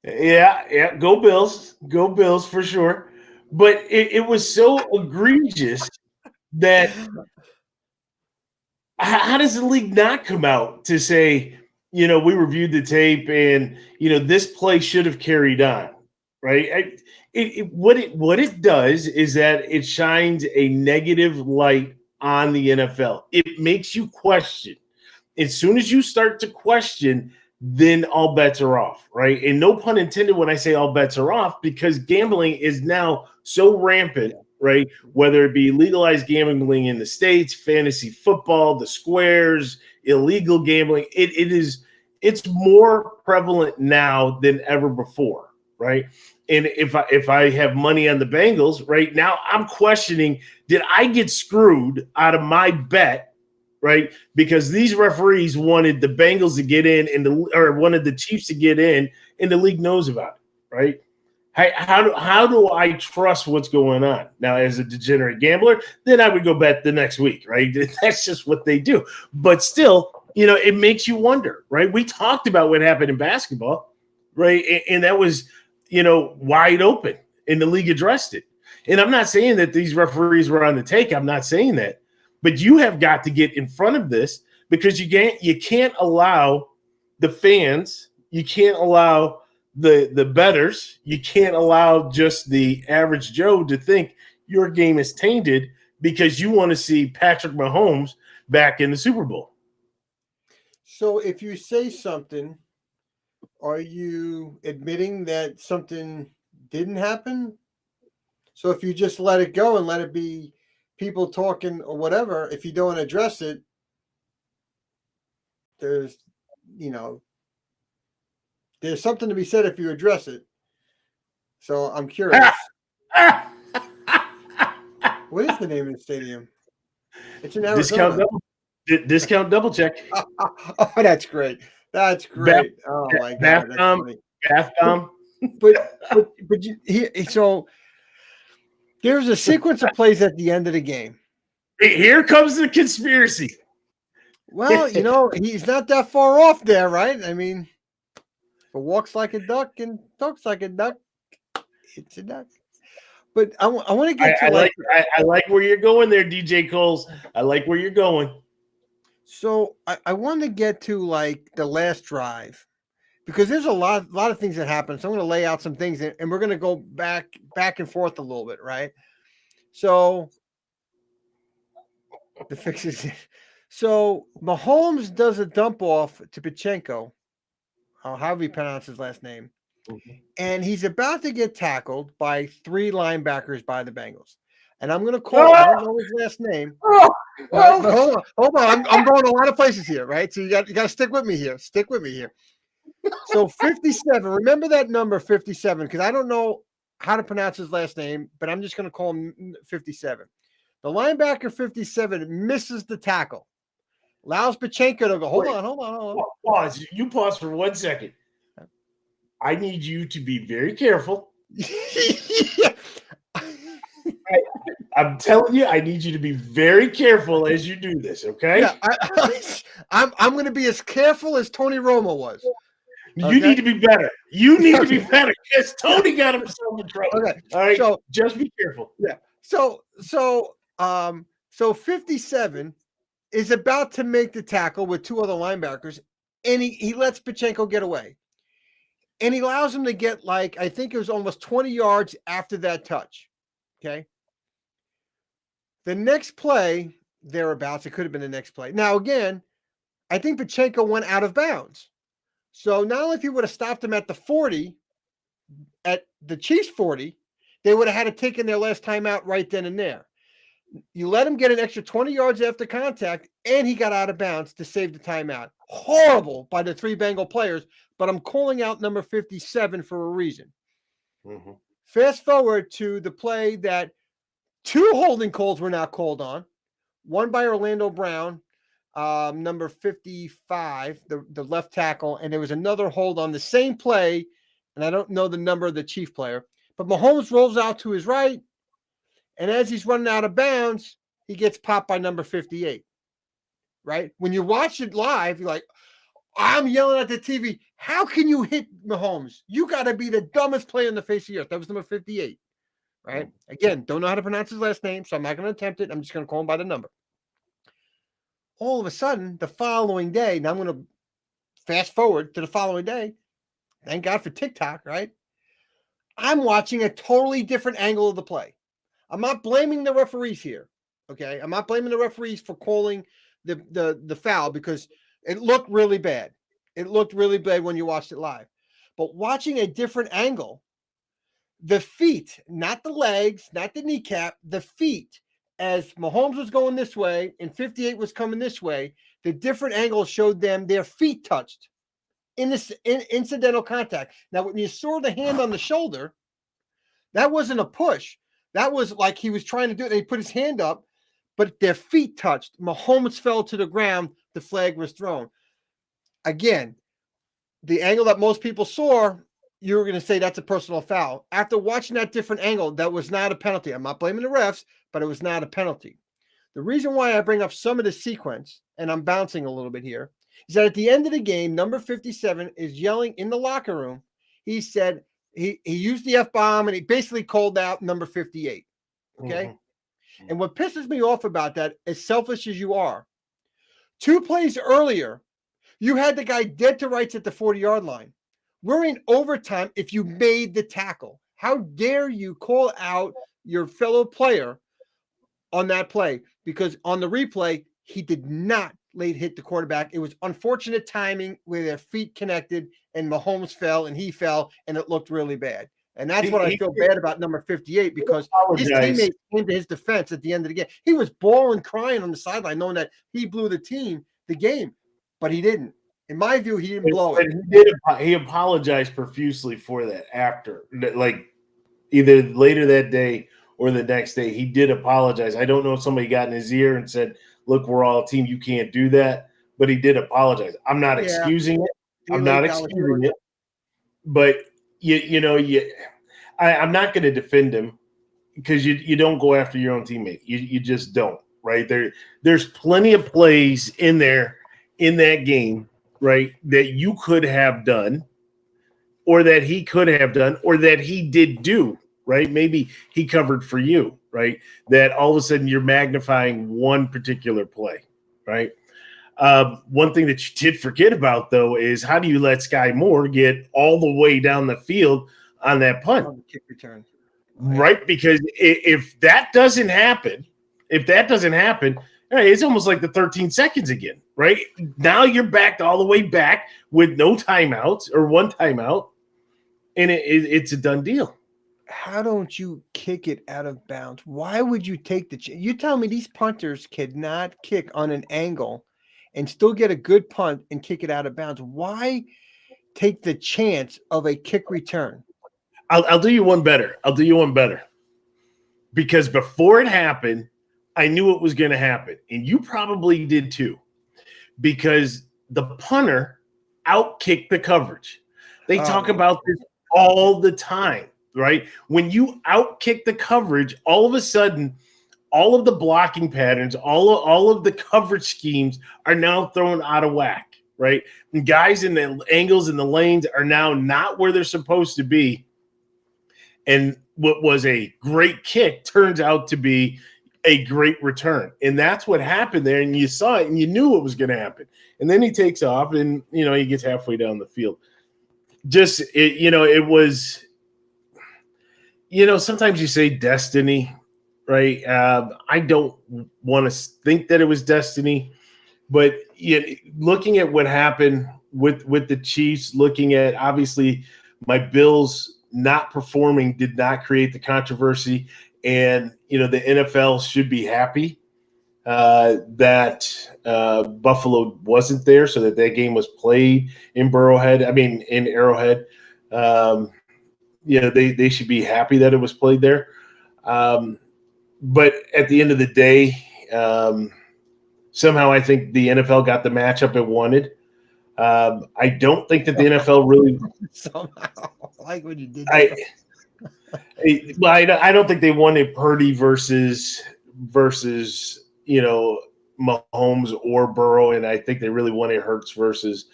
S1: yeah, go Bills for sure. But it was so egregious that how does the league not come out to say, we reviewed the tape and, this play should have carried on, right? What it does is that it shines a negative light on the NFL. It makes you question. As soon as you start to question, then all bets are off, right? And no pun intended when I say all bets are off, because gambling is now so rampant, right? Whether it be legalized gambling in the States, fantasy football, the squares, illegal gambling, it's more prevalent now than ever before, right? And if I have money on the Bengals right now, I'm questioning, did I get screwed out of my bet, right? Because these referees wanted the Bengals to get in or wanted the Chiefs to get in, and the league knows about it, right? How do I trust what's going on? Now, as a degenerate gambler, then I would go bet the next week, right? That's just what they do. But still, it makes you wonder, right? We talked about what happened in basketball, right? And that was – wide open, and the league addressed it. And I'm not saying that these referees were on the take. I'm not saying that. But you have got to get in front of this, because you can't allow the fans, you can't allow the bettors, you can't allow just the average Joe to think your game is tainted because you want to see Patrick Mahomes back in the Super Bowl.
S2: So if you say something, are you admitting that something didn't happen? So if you just let it go and let it be people talking or whatever, if you don't address it, there's something to be said if you address it. So I'm curious. What is the name of the stadium? It's in Arizona.
S1: Discount double check.
S2: Oh, that's great. That's great. Oh my God, that's funny.
S1: Bathcom.
S2: But so there's a sequence of plays at the end of the game.
S1: Here comes the conspiracy.
S2: Well, he's not that far off there, right? I mean, It walks like a duck and talks like a duck. It's a duck. But I want to get to
S1: I like where you're going there, DJ Coles. I like where you're going.
S2: So I want to get to like the last drive because there's a lot of things that happen. So I'm going to lay out some things and we're going to go back and forth a little bit, right? So the fix is so Mahomes does a dump off to Pachenko, however you pronounce his last name, and he's about to get tackled by 3 linebackers by the Bengals. And I'm going to call. I don't know his last name. But hold on. I'm going a lot of places here, right? So you got to stick with me here. Stick with me here. So 57. Remember that number 57 because I don't know how to pronounce his last name, but I'm just going to call him 57. The linebacker 57 misses the tackle, allows Pachenko to go. Hold on.
S1: Pause. You pause for 1 second. I need you to be very careful. I'm telling you, I need you to be very careful as you do this, okay?
S2: Yeah, I'm going to be as careful as Tony Romo was.
S1: You need to be better. You need to be better because Tony got himself in trouble.
S2: Okay,
S1: all right.
S2: So
S1: just be careful.
S2: Yeah. So 57 is about to make the tackle with 2 other linebackers, and he lets Pachenko get away. And he allows him to get I think it was almost 20 yards after that touch. Okay. The next play, thereabouts, it could have been the next play. Now, again, I think Pachenko went out of bounds. So not only if he would have stopped him at the 40, at the Chiefs 40, they would have had to take in their last timeout right then and there. You let him get an extra 20 yards after contact, and he got out of bounds to save the timeout. Horrible by the 3 Bengal players, but I'm calling out number 57 for a reason.
S1: Mm-hmm.
S2: Fast forward to the play that 2 holding calls were now called on. One by Orlando Brown, number 55, the left tackle, and there was another hold on the same play, and I don't know the number of the Chief player, but Mahomes rolls out to his right, and as he's running out of bounds, he gets popped by number 58, right? When you watch it live, you're like, I'm yelling at the TV, how can you hit Mahomes? You got to be the dumbest player in the face of the earth. That was number 58, right? Again, don't know how to pronounce his last name, so I'm not going to attempt it. I'm just going to call him by the number. All of a sudden, the following day, now I'm going to fast forward to the following day. Thank God for TikTok, right? I'm watching a totally different angle of the play. I'm not blaming the referees here, okay? I'm not blaming the referees for calling the foul because it looked really bad. It looked really bad when you watched it live. But watching a different angle, the feet, not the legs, not the kneecap, the feet, as Mahomes was going this way and 58 was coming this way, the different angles showed them their feet touched in this incidental contact. Now, when you saw the hand on the shoulder, that wasn't a push. That was like he was trying to do it. And he put his hand up, but their feet touched. Mahomes fell to the ground. The flag was thrown. Again, the angle that most people saw, you were going to say that's a personal foul. After watching that different angle, that was not a penalty. I'm not blaming the refs, but it was not a penalty. The reason why I bring up some of the sequence, and I'm bouncing a little bit here, is that at the end of the game, number 57 is yelling in the locker room. He said he used the F-bomb, and he basically called out number 58. Okay? Mm-hmm. And what pisses me off about that, as selfish as you are, 2 plays earlier, you had the guy dead to rights at the 40-yard line. We're in overtime if you made the tackle. How dare you call out your fellow player on that play? Because on the replay, he did not late hit the quarterback. It was unfortunate timing where their feet connected and Mahomes fell and he fell and it looked really bad. And that's what I feel bad about number 58 because his teammate came to his defense at the end of the game. He was bawling, crying on the sideline knowing that he blew the game, but he didn't. In my view, he didn't blow it.
S1: He apologized profusely for that after, like either later that day or the next day. He did apologize. I don't know if somebody got in his ear and said, "Look, we're all a team. You can't do that." But he did apologize. I'm not excusing it. I'm not excusing it. But I'm not going to defend him because you don't go after your own teammate. You just don't. Right there's plenty of plays in there in that game. Right, that you could have done or that he could have done, or that he did do, right? Maybe he covered for you, right? That all of a sudden you're magnifying one particular play, right? One thing that you did forget about, though, is how do you let Sky Moore get all the way down the field on that punt?
S2: On the kick return.
S1: Right? Because if that doesn't happen, it's almost like the 13 seconds again, right? Now you're back all the way back with no timeouts or one timeout, and it's a done deal.
S2: How don't you kick it out of bounds? Why would you take the chance? You tell me these punters cannot kick on an angle and still get a good punt and kick it out of bounds. Why take the chance of a kick return?
S1: I'll do you one better. Because before it happened, I knew it was going to happen. And you probably did too. Because the punter outkicked the coverage. They talk about this all the time, right? When you outkick the coverage, all of a sudden, all of the blocking patterns, all of the coverage schemes are now thrown out of whack, right? And guys in the angles and the lanes are now not where they're supposed to be. And what was a great kick turns out to be a great return. And that's what happened there. And you saw it and you knew what was going to happen. And then he takes off and, he gets halfway down the field. It was, sometimes you say destiny, right? I don't want to think that it was destiny, but looking at what happened with the Chiefs, looking at obviously my Bills not performing did not create the controversy. And, the NFL should be happy that Buffalo wasn't there so that game was played in in Arrowhead. They should be happy that it was played there. But at the end of the day, somehow I think the NFL got the matchup it wanted. I don't think that the NFL really
S2: somehow like what you did.
S1: I don't think they wanted Purdy versus Mahomes or Burrow, and I think they really wanted Hurts versus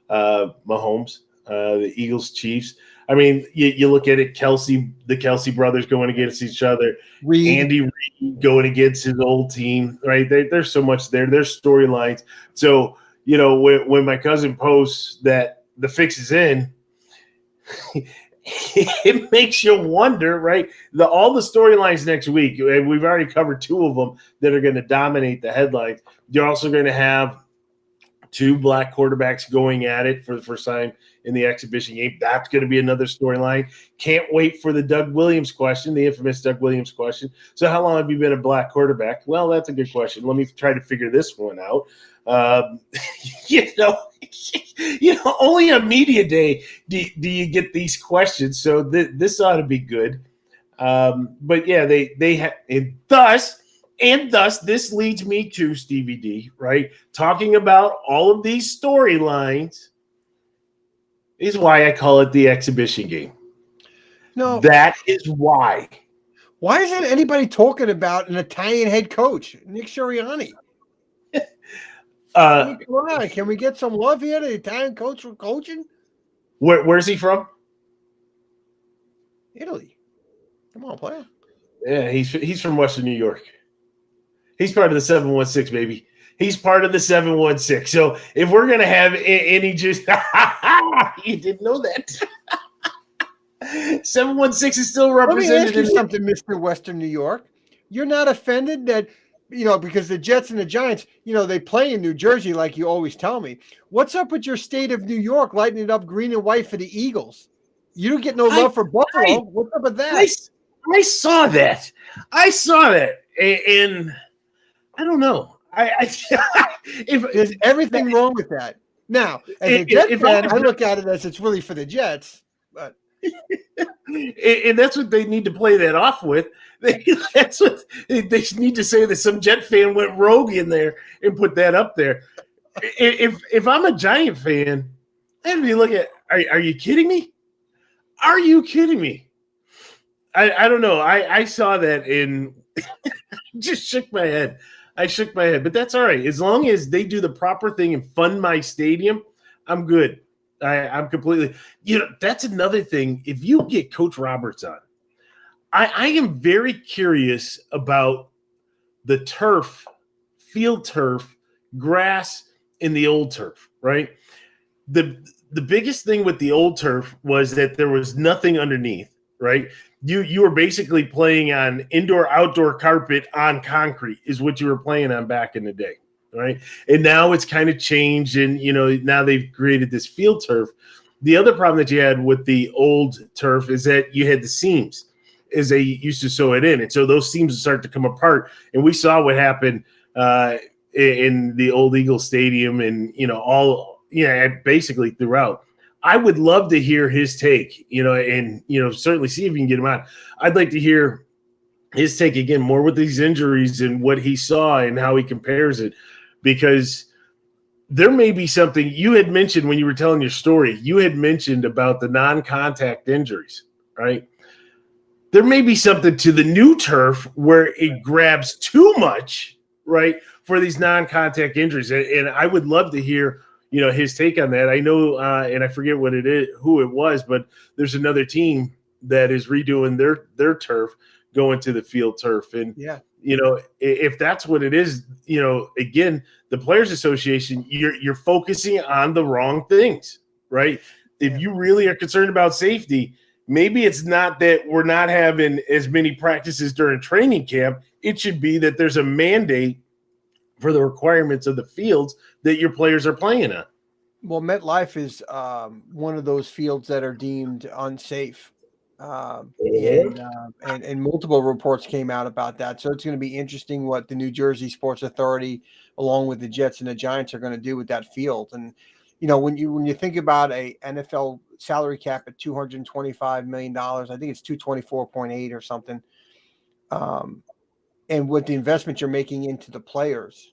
S1: Mahomes, the Eagles Chiefs. I mean, you look at it, the Kelsey brothers going against each other, Andy Reid going against his old team, right? There's so much there. There's storylines. So, when my cousin posts that the fix is in, it makes you wonder, right? All the storylines next week, and we've already covered two of them that are going to dominate the headlines. You're also going to have two black quarterbacks going at it for the first time in the exhibition game. That's going to be another storyline. Can't wait for the Doug Williams question, the infamous Doug Williams question. So how long have you been a black quarterback? Well, that's a good question. Let me try to figure this one out. Only on media day do you get these questions. So this ought to be good. But yeah, they have, and thus this leads me to Stevie D, right? Talking about all of these storylines is why I call it the exhibition game.
S2: No,
S1: that is why.
S2: Why isn't anybody talking about an Italian head coach, Nick Sirianni? Can we get some love here? The Italian coach for coaching?
S1: Where's he from?
S2: Italy. Come on, player.
S1: Yeah, he's from Western New York. He's part of the 716, baby. He's part of the 716. So if we're gonna have any just, you didn't know that. 716 is still represented.
S2: Let me ask you something, Mr. Western New York. You're not offended that, because the Jets and the Giants, they play in New Jersey like you always tell me. What's up with your state of New York lighting it up green and white for the Eagles? You don't get no love for Buffalo. What's up with that?
S1: I saw that. And I don't know.
S2: There's everything wrong with that. Now, as a Jets fan, I look at it as it's really for the Jets. But
S1: and that's what they need to play that off with. That's what they need to say, that some Jet fan went rogue in there and put that up there. If I'm a Giant fan, I'd be looking at, are you kidding me? Are you kidding me? I don't know. I saw that and just shook my head. I shook my head, but that's all right. As long as they do the proper thing and fund my stadium, I'm good. I'm completely, that's another thing. If you get Coach Roberts on, I am very curious about the turf, field turf, grass, and the old turf, right? The biggest thing with the old turf was that there was nothing underneath, right? You were basically playing on indoor outdoor carpet on concrete is what you were playing on back in the day, right? And now it's kind of changed, and now they've created this field turf. The other problem that you had with the old turf is that you had the seams as they used to sew it in, and so those seams start to come apart. And we saw what happened in the old Eagle Stadium, and basically throughout. I would love to hear his take, and certainly see if you can get him on. I'd like to hear his take again, more with these injuries and what he saw and how he compares it, because there may be something you had mentioned when you were telling your story. You had mentioned about the non-contact injuries, right? There may be something to the new turf where it grabs too much, right, for these non-contact injuries. And I would love to hear, his take on that. I know, and I forget what it is, who it was, but there's another team that is redoing their turf, going to the field turf. And, if that's what it is, again, the Players Association, you're focusing on the wrong things, right? If you really are concerned about safety, maybe it's not that we're not having as many practices during training camp. It should be that there's a mandate for the requirements of the fields that your players are playing on.
S2: Well, MetLife is one of those fields that are deemed unsafe. And multiple reports came out about that. So it's going to be interesting what the New Jersey Sports Authority, along with the Jets and the Giants, are going to do with that field. And when you think about a NFL salary cap at $225 million, I think it's 224.8 or something. And with the investment you're making into the players,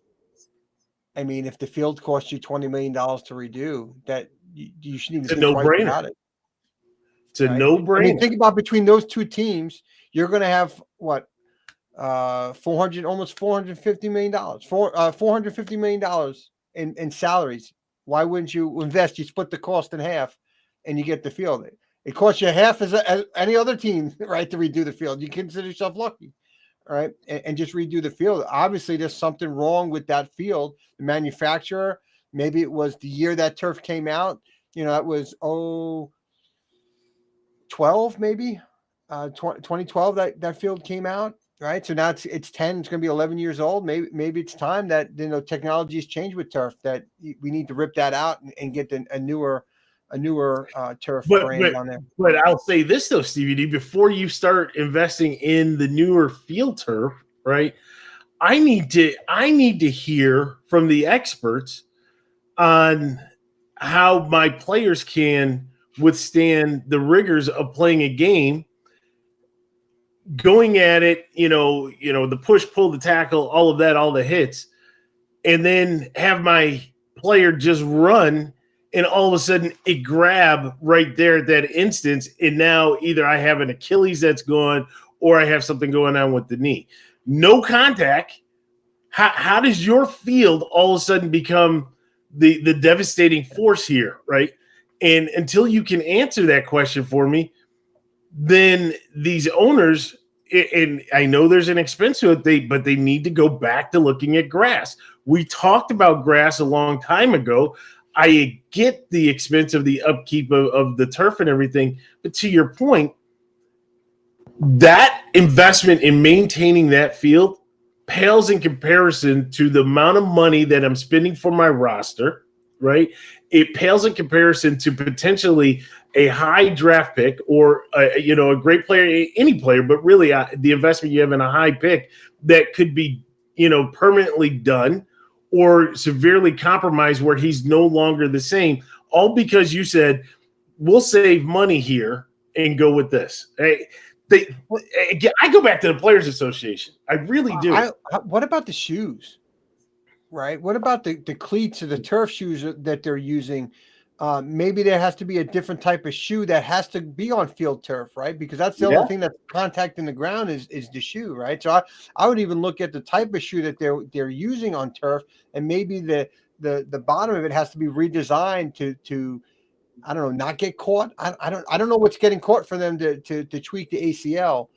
S2: I mean, if the field costs you $20 million to redo, that you shouldn't even think twice about it.
S1: It's a no-brainer.
S2: I mean, think about between those two teams, you're going to have what, almost $450 million, $450 million in salaries. Why wouldn't you invest? You split the cost in half, and you get the field. It costs you half as any other team, right, to redo the field. You consider yourself lucky, right, and just redo the field. Obviously, there's something wrong with that field. The manufacturer, maybe it was the year that turf came out. That was 12, maybe 2012 that field came out, right? So now it's 10. It's going to be 11 years old. Maybe it's time that technology has changed with turf, that we need to rip that out and get a newer turf brand on there.
S1: But I'll say this though, Stevie D, before you start investing in the newer field turf, right? I need to hear from the experts on how my players can withstand the rigors of playing a game, going at it, the push, pull, the tackle, all of that, all the hits, and then have my player just run, and all of a sudden it grab right there at that instance, and now either I have an Achilles that's gone or I have something going on with the knee. No contact. How does your field all of a sudden become the devastating force here, right? And until you can answer that question for me, then these owners, and I know there's an expense to it, but they need to go back to looking at grass. We talked about grass a long time ago. I get the expense of the upkeep of the turf and everything, but to your point, that investment in maintaining that field pales in comparison to the amount of money that I'm spending for my roster, right? It pales in comparison to potentially a high draft pick or a great player, any player, but really the investment you have in a high pick that could be permanently done or severely compromised where he's no longer the same, all because you said we'll save money here and go with this. I go back to the Players Association. I really do.
S2: What about the shoes? Right. What about the cleats or the turf shoes that they're using? Maybe there has to be a different type of shoe that has to be on field turf, right? Because that's the only thing that's contacting the ground is the shoe, right? So I would even look at the type of shoe that they're using on turf, and maybe the bottom of it has to be redesigned to I don't know, not get caught. I don't know what's getting caught for them to tweak the ACL.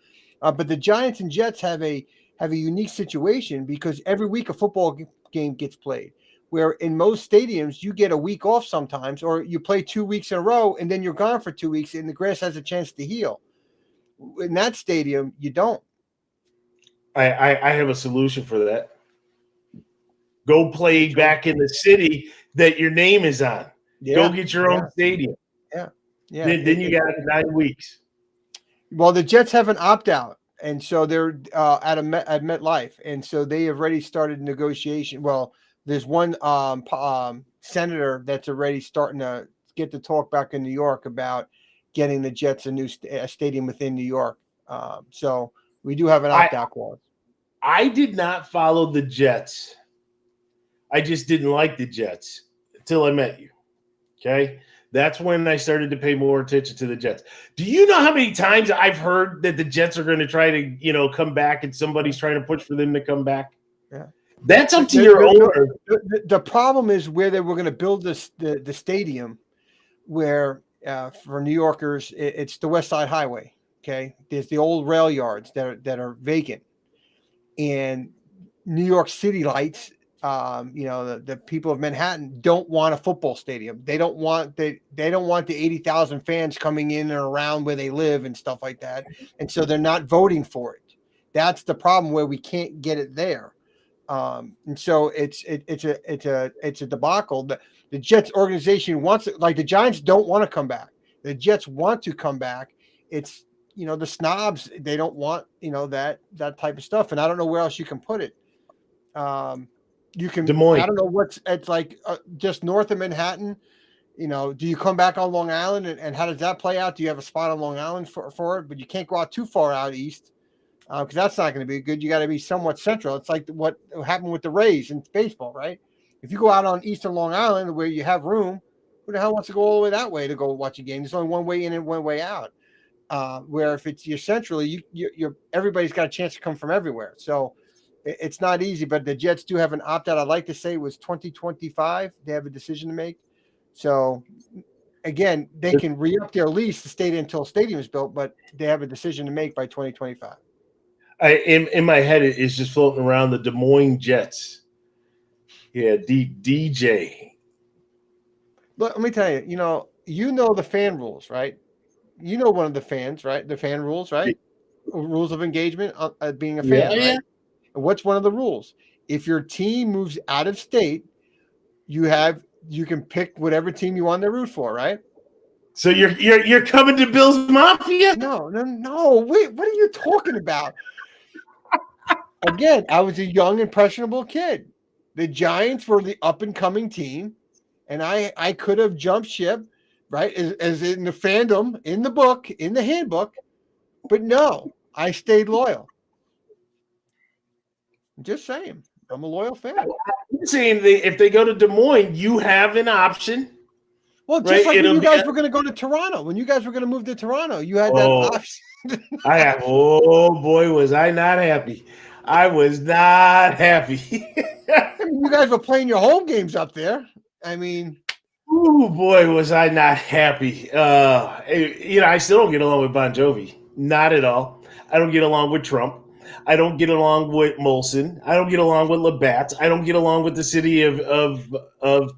S2: But the Giants and Jets have a unique situation because every week a football game gets played. Where in most stadiums you get a week off sometimes, or you play 2 weeks in a row and then you're gone for 2 weeks and the grass has a chance to heal. In that stadium, you don't.
S1: I have a solution for that. Go play back in the city that your name is on.
S2: Yeah,
S1: Go get your own stadium.
S2: Yeah.
S1: Then you got 9 weeks.
S2: Well, the Jets have an opt-out, and so they're at MetLife, and so they have already started negotiation. Well, there's one senator that's already starting to get the talk back in New York about getting the Jets a new stadium within New York. So we do have an opt-out clause.
S1: I did not follow the Jets. I just didn't like the Jets until I met you. Okay? That's when I started to pay more attention to the Jets. Do you know how many times I've heard that the Jets are going to try to, come back and somebody's trying to push for them to come back?
S2: Yeah.
S1: That's up to your owner.
S2: The problem is where they were going to build the stadium where for New Yorkers, it's the West Side Highway. Okay. There's the old rail yards that are vacant. And New York City lights, the people of Manhattan don't want a football stadium. They don't want the 80,000 fans coming in and around where they live and stuff like that. And so they're not voting for it. That's the problem where we can't get it there. And so it's a debacle. The Jets organization wants it. Like the Giants don't want to come back. The Jets want to come back. It's, the snobs, they don't want, that type of stuff. And I don't know where else you can put it. You can,
S1: Des Moines.
S2: I don't know it's like just north of Manhattan. Do you come back on Long Island and how does that play out? Do you have a spot on Long Island for it? But you can't go out too far out east because that's not going to be good. You got to be somewhat central. It's like what happened with the Rays in baseball, right? If you go out on eastern Long Island where you have room, who the hell wants to go all the way that way to go watch a game? There's only one way in and one way out. Where if you're centrally, you're everybody's got a chance to come from everywhere. So it's not easy, but the Jets do have an opt-out. I'd like to say it was 2025. They have a decision to make. So, again, they can re-up their lease to stay until stadium is built, but they have a decision to make by 2025.
S1: In my head, it's just floating around the Des Moines Jets. Yeah, DJ.
S2: Let me tell you, you know the fan rules, right? You know one of the fans, right? The fan rules, right? Rules of engagement, being a fan, right? Yeah. And what's one of the rules? If your team moves out of state, you can pick whatever team you want to root for, right?
S1: So you're coming to Bills Mafia?
S2: No. Wait, what are you talking about? Again, I was a young, impressionable kid. The Giants were the up-and-coming team, and I could have jumped ship, right? As in the fandom, in the book, in the handbook, but no, I stayed loyal. Just saying, I'm a loyal fan.
S1: I'm saying if they go to Des Moines, you have an option.
S2: Well, just like when you guys were going to go to Toronto, when you guys were going to move to Toronto, you had that option.
S1: Oh boy, was I not happy. I was not happy.
S2: You guys were playing your home games up there. I mean,
S1: oh boy, was I not happy. I still don't get along with Bon Jovi. Not at all. I don't get along with Trump. I don't get along with Molson. I don't get along with Labatt. I don't get along with the city of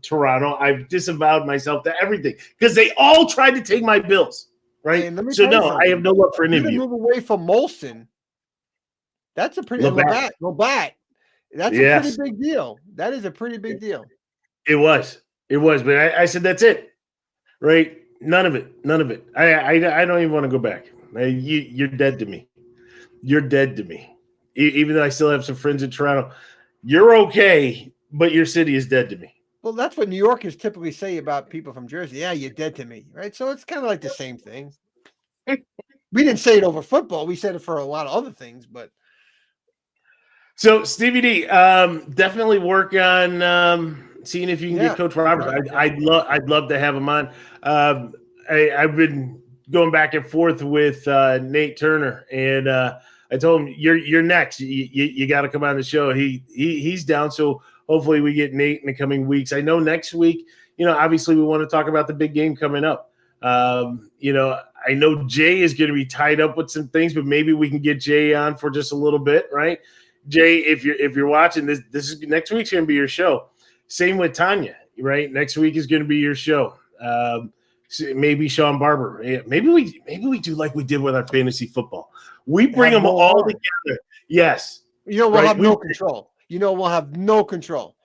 S1: Toronto. I've disavowed myself to everything because they all tried to take my bills, right? So no, I have no love for any of you.
S2: Move away from Molson. That's a pretty Labatt. That's a pretty big deal. That is a pretty big deal.
S1: It was, but I said that's it, right? None of it. I don't even want to go back. You're dead to me. You're dead to me. Even though I still have some friends in Toronto, you're okay, but your city is dead to me.
S2: Well, that's what New Yorkers typically say about people from Jersey. Yeah, you're dead to me, right? So it's kind of like the same thing. We didn't say it over football. We said it for a lot of other things, but.
S1: So, Stevie D, definitely work on seeing if you can get Coach Roberts. I'd love to have him on. I've been going back and forth with Nate Turner, and I told him you're next. You got to come on the show. He's down, so hopefully we get Nate in the coming weeks. I know next week obviously we want to talk about the big game coming up. I know Jay is going to be tied up with some things, but maybe we can get Jay on for just a little bit, right? Jay, if you're watching this is next week's going to be your show. Same with Tanya, right? Next week is going to be your show. Maybe Sean Barber. Maybe we do like we did with our fantasy football. We bring them all together. Yes.
S2: We'll have no control. We'll have no control.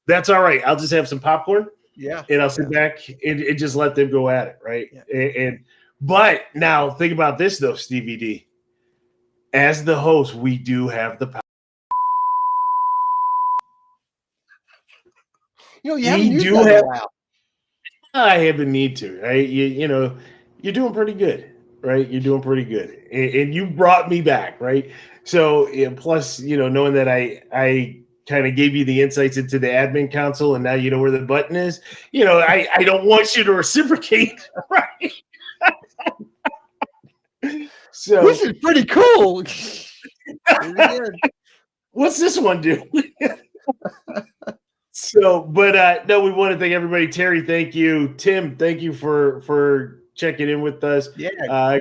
S1: That's all right. I'll just have some popcorn.
S2: Yeah.
S1: And I'll sit back and just let them go at it, right? Yeah. But now think about this though, Stevie D. As the host, we do have the power.
S2: You haven't used that in a while.
S1: I haven't need to, right? You're doing pretty good, right? You're doing pretty good, and you brought me back, right? So plus, knowing that I kind of gave you the insights into the admin console, and now you know where the button is. I don't want you to reciprocate, right? So
S2: this is pretty cool.
S1: What's this one do? So, but no, we want to thank everybody. Terry, thank you. Tim, thank you for checking in with us.
S2: Yeah.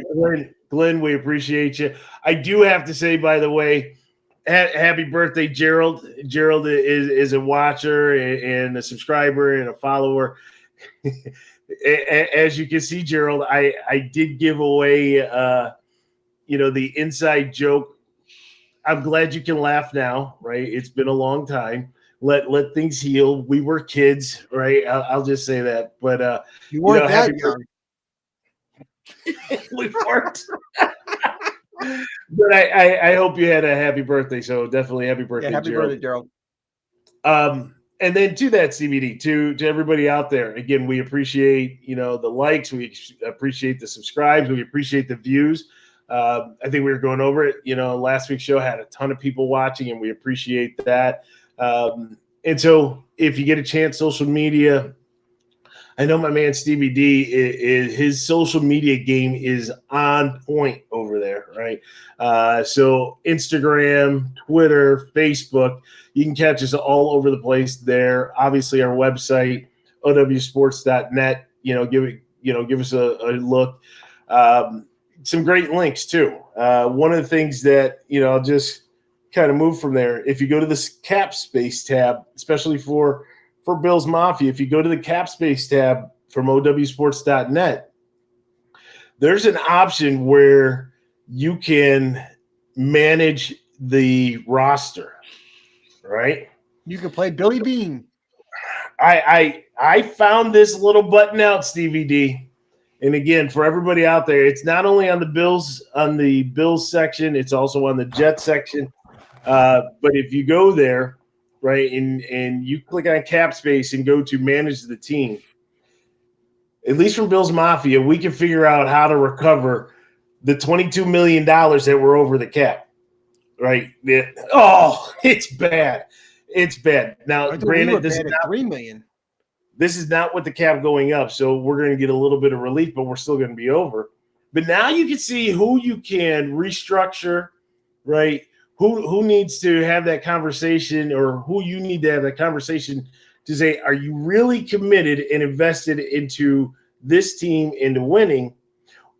S1: Glenn, we appreciate you. I do have to say, by the way, happy birthday, Gerald. Gerald is a watcher and a subscriber and a follower. As you can see, Gerald, I did give away, the inside joke. I'm glad you can laugh now, right? It's been a long time. Let things heal. We were kids, right? I'll just say that. But
S2: you weren't that young.
S1: We weren't. But I hope you had a happy birthday. So definitely happy birthday,
S2: happy
S1: Gerald.
S2: Birthday, Gerald.
S1: And then to that CBD, to everybody out there, again, we appreciate the likes, we appreciate the subscribes, we appreciate the views. I think we were going over it. Last week's show had a ton of people watching, and we appreciate that. And so if you get a chance, social media, I know my man Stevie D is his social media game is on point over there, right? So Instagram, Twitter, Facebook, you can catch us all over the place there. Obviously, our website, owsports.net. Give us a look. Some great links too. One of the things that I'll just kind of move from there. If you go to this cap space tab, especially for Bills Mafia, if you go to the cap space tab from owsports.net, there's an option where you can manage the roster, right?
S2: You can play Billy Bean.
S1: I found this little button out, Stevie D. And again, for everybody out there, it's not only on the Bills section, it's also on the Jets section. But if you go there, right, and you click on cap space and go to manage the team, at least from Bills Mafia, we can figure out how to recover the $22 million that were over the cap, right? It's bad. It's bad. Now, granted, this is not
S2: $3 million.
S1: This is not with the cap going up, so we're going to get a little bit of relief, but we're still going to be over. But now you can see who you can restructure, right? Who needs to have that conversation, or who you need to have that conversation to say, are you really committed and invested into this team, into winning,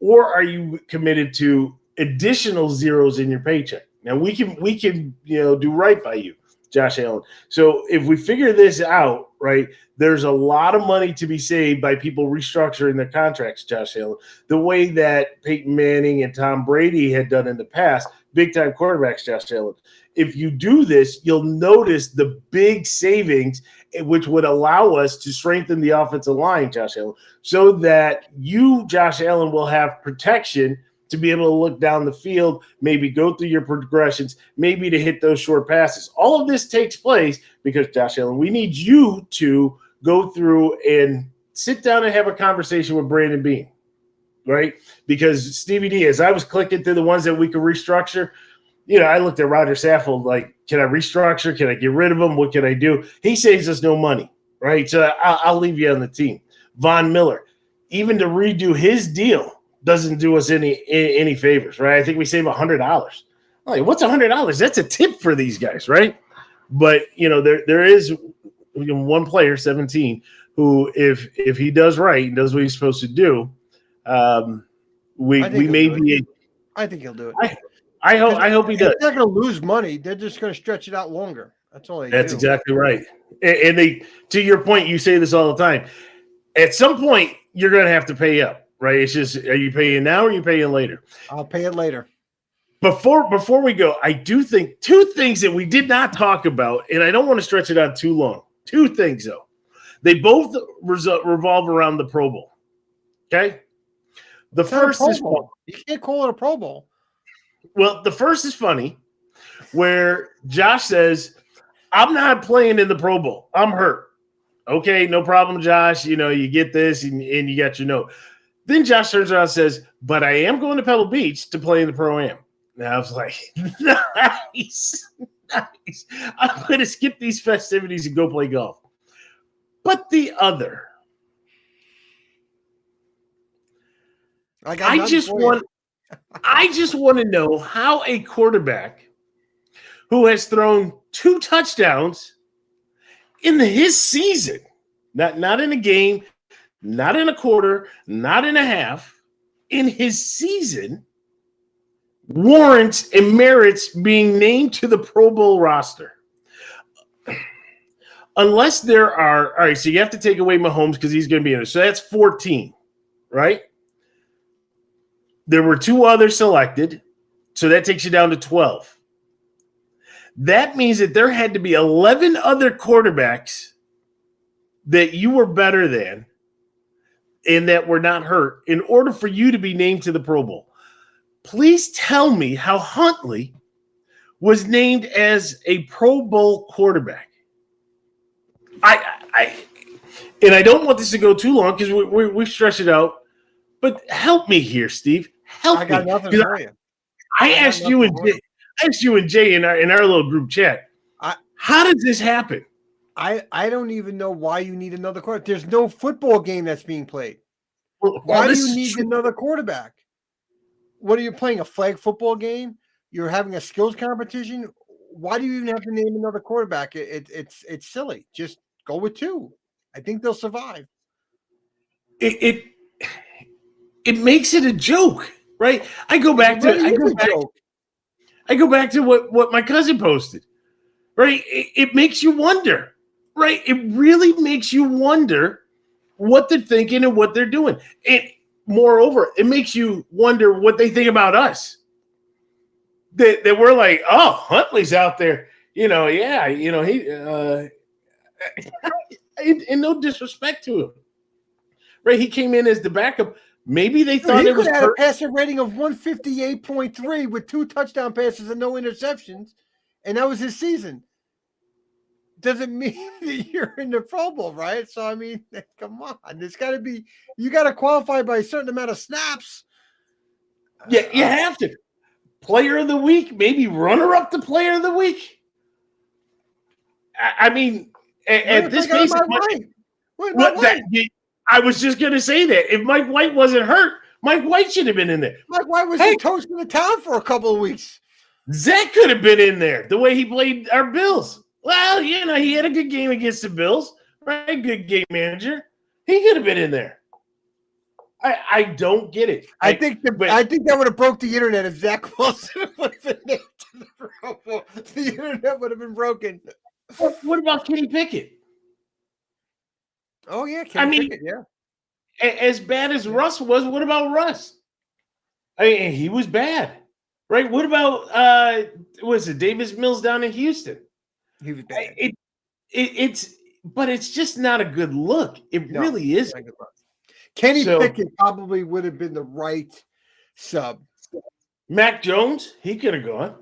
S1: or are you committed to additional zeros in your paycheck? Now we can do right by you, Josh Allen. So if we figure this out, right, there's a lot of money to be saved by people restructuring their contracts, Josh Allen, the way that Peyton Manning and Tom Brady had done in the past, big-time quarterbacks, Josh Allen. If you do this, you'll notice the big savings, which would allow us to strengthen the offensive line, Josh Allen, so that you, Josh Allen, will have protection to be able to look down the field, maybe go through your progressions, maybe to hit those short passes. All of this takes place because, Josh Allen, we need you to go through and sit down and have a conversation with Brandon Beane, right? Because Stevie D, as I was clicking through the ones that we could restructure, I looked at Roger Saffold like, can I restructure? Can I get rid of him? What can I do? He saves us no money, right? So I'll leave you on the team. Von Miller, even to redo his deal, doesn't do us any favors, right? I think we save $100. Like, what's $100? That's a tip for these guys, right? But there is one player, 17, who, if he does right and does what he's supposed to do, we may be.
S2: I think he'll do it.
S1: I hope he does.
S2: They're not going to lose money. They're just going to stretch it out longer. That's all they do.
S1: That's exactly right. And they, to your point, you say this all the time. At some point, you're going to have to pay up, right? It's just, are you paying now or are you paying later?
S2: I'll pay it later.
S1: Before we go, I do think two things that we did not talk about, and I don't want to stretch it out too long. Two things, though. They both revolve around the Pro Bowl. Okay? The first is funny.
S2: You can't call it a Pro Bowl.
S1: Well, the first is funny, where Josh says, I'm not playing in the Pro Bowl. I'm hurt. Okay, no problem, Josh. You get this and you got your note. Then Josh turns around and says, but I am going to Pebble Beach to play in the Pro-Am. And I was like, nice. I'm going to skip these festivities and go play golf. But the other, I just want to know how a quarterback who has thrown 2 touchdowns in his season, not in a game, not in a quarter, not in a half, in his season, warrants and merits being named to the Pro Bowl roster. Unless there are, all right, so you have to take away Mahomes because he's going to be in there. So that's 14, right? There were 2 others selected, so that takes you down to 12. That means that there had to be 11 other quarterbacks that you were better than and that were not hurt in order for you to be named to the Pro Bowl. Please tell me how Huntley was named as a Pro Bowl quarterback. And I don't want this to go too long because we stretched it out. But help me here, Steve. Help me.
S2: I got nothing for you.
S1: I asked you and Jay in our little group chat. How does this happen?
S2: I don't even know why you need another quarterback. There's no football game that's being played. Why do you need another quarterback? What are you playing, a flag football game? You're having a skills competition? Why do you even have to name another quarterback? It's silly. Just go with 2. I think they'll survive.
S1: It makes it a joke, right? I go back to what my cousin posted, right? It makes you wonder, right? It really makes you wonder what they're thinking and what they're doing. And moreover, it makes you wonder what they think about us. That we're like, oh, Huntley's out there, he, and no disrespect to him, right? He came in as the backup. Maybe they thought it was
S2: had a passer rating of 158.3 with 2 touchdown passes and no interceptions, and that was his season. Doesn't mean that you're in the Pro Bowl, right? So I mean, come on, there's got to be, you got to qualify by a certain amount of snaps.
S1: Yeah, you have to. Player of the week, maybe runner up to player of the week. I mean, at this pace, I was just going to say that if Mike White wasn't hurt, Mike White should have been in there.
S2: Mike White was the toast of the town for a couple of weeks.
S1: Zach could have been in there the way he played our Bills. Well, he had a good game against the Bills, right? Good game manager. He could have been in there. I don't get it.
S2: I think that would have broke the internet if Zach Wilson would have been named to the Pro Bowl. The internet would have been broken.
S1: What about Kenny Pickett?
S2: Oh yeah, Pickett, yeah.
S1: As bad as Russ was, what about Russ? I mean, he was bad, right? What about was it Davis Mills down in Houston?
S2: He was bad.
S1: But it's just not a good look. It really isn't.
S2: Kenny Pickett probably would have been the right sub.
S1: Mac Jones, he could have gone.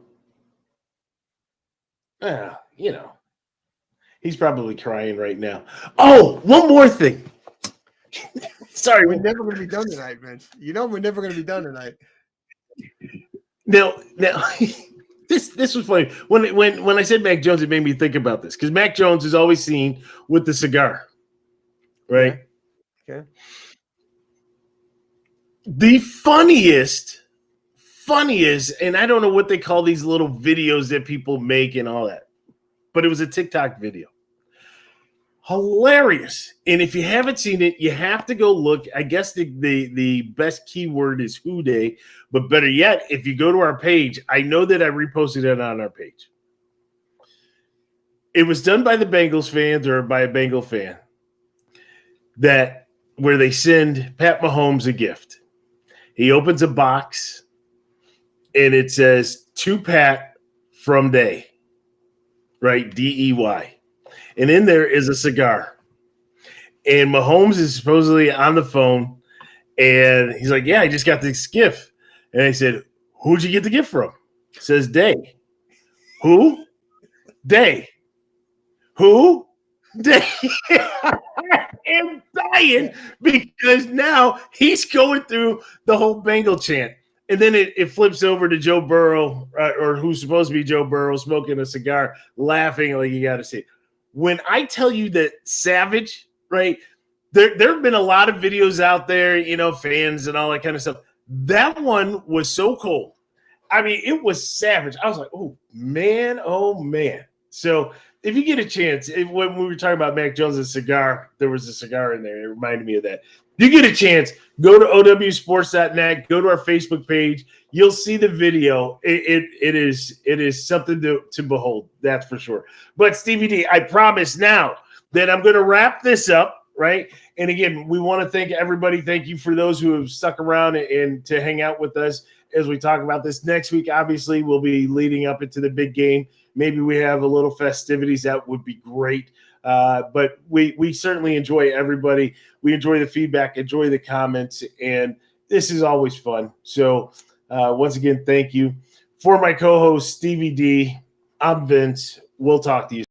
S1: He's probably crying right now. Oh, one more thing. Sorry.
S2: We're never going to be done tonight, Vince. We're never going to be done tonight.
S1: Now, this was funny. When I said Mac Jones, it made me think about this because Mac Jones is always seen with the cigar, right?
S2: Okay.
S1: The funniest, and I don't know what they call these little videos that people make and all that, but it was a TikTok video. Hilarious. And if you haven't seen it, you have to go look. I guess the best keyword is Who Day, but better yet, if you go to our page, I know that I reposted it on our page. It was done by the Bengals fans or by a Bengal fan that where they send Pat Mahomes a gift. He opens a box and it says to Pat from Day, right? DEY. And in there is a cigar. And Mahomes is supposedly on the phone. And he's like, yeah, I just got this gift. And I said, who'd you get the gift from? It says Day. Who? Day. Who? Day. I'm dying because now he's going through the whole Bengal chant. And then it flips over to Joe Burrow, or who's supposed to be Joe Burrow, smoking a cigar, laughing like you got to see it. When I tell you that Savage, right, there have been a lot of videos out there, you know, fans and all that kind of stuff. That one was so cold. I mean, it was savage. I was like, oh, man. So if you get a chance, when we were talking about Mac Jones' cigar, there was a cigar in there. It reminded me of that. If you get a chance, go to owsports.net, go to our Facebook page. You'll see the video. It is something to behold. That's for sure. But Stevie D, I promise now that I'm going to wrap this up, right? And again, we want to thank everybody. Thank you for those who have stuck around and to hang out with us as we talk about this. Next week, obviously, we'll be leading up into the big game. Maybe we have a little festivities. That would be great. But we certainly enjoy everybody. We enjoy the feedback, enjoy the comments, and this is always fun. So once again, thank you. For my co-host, Stevie D, I'm Vince. We'll talk to you.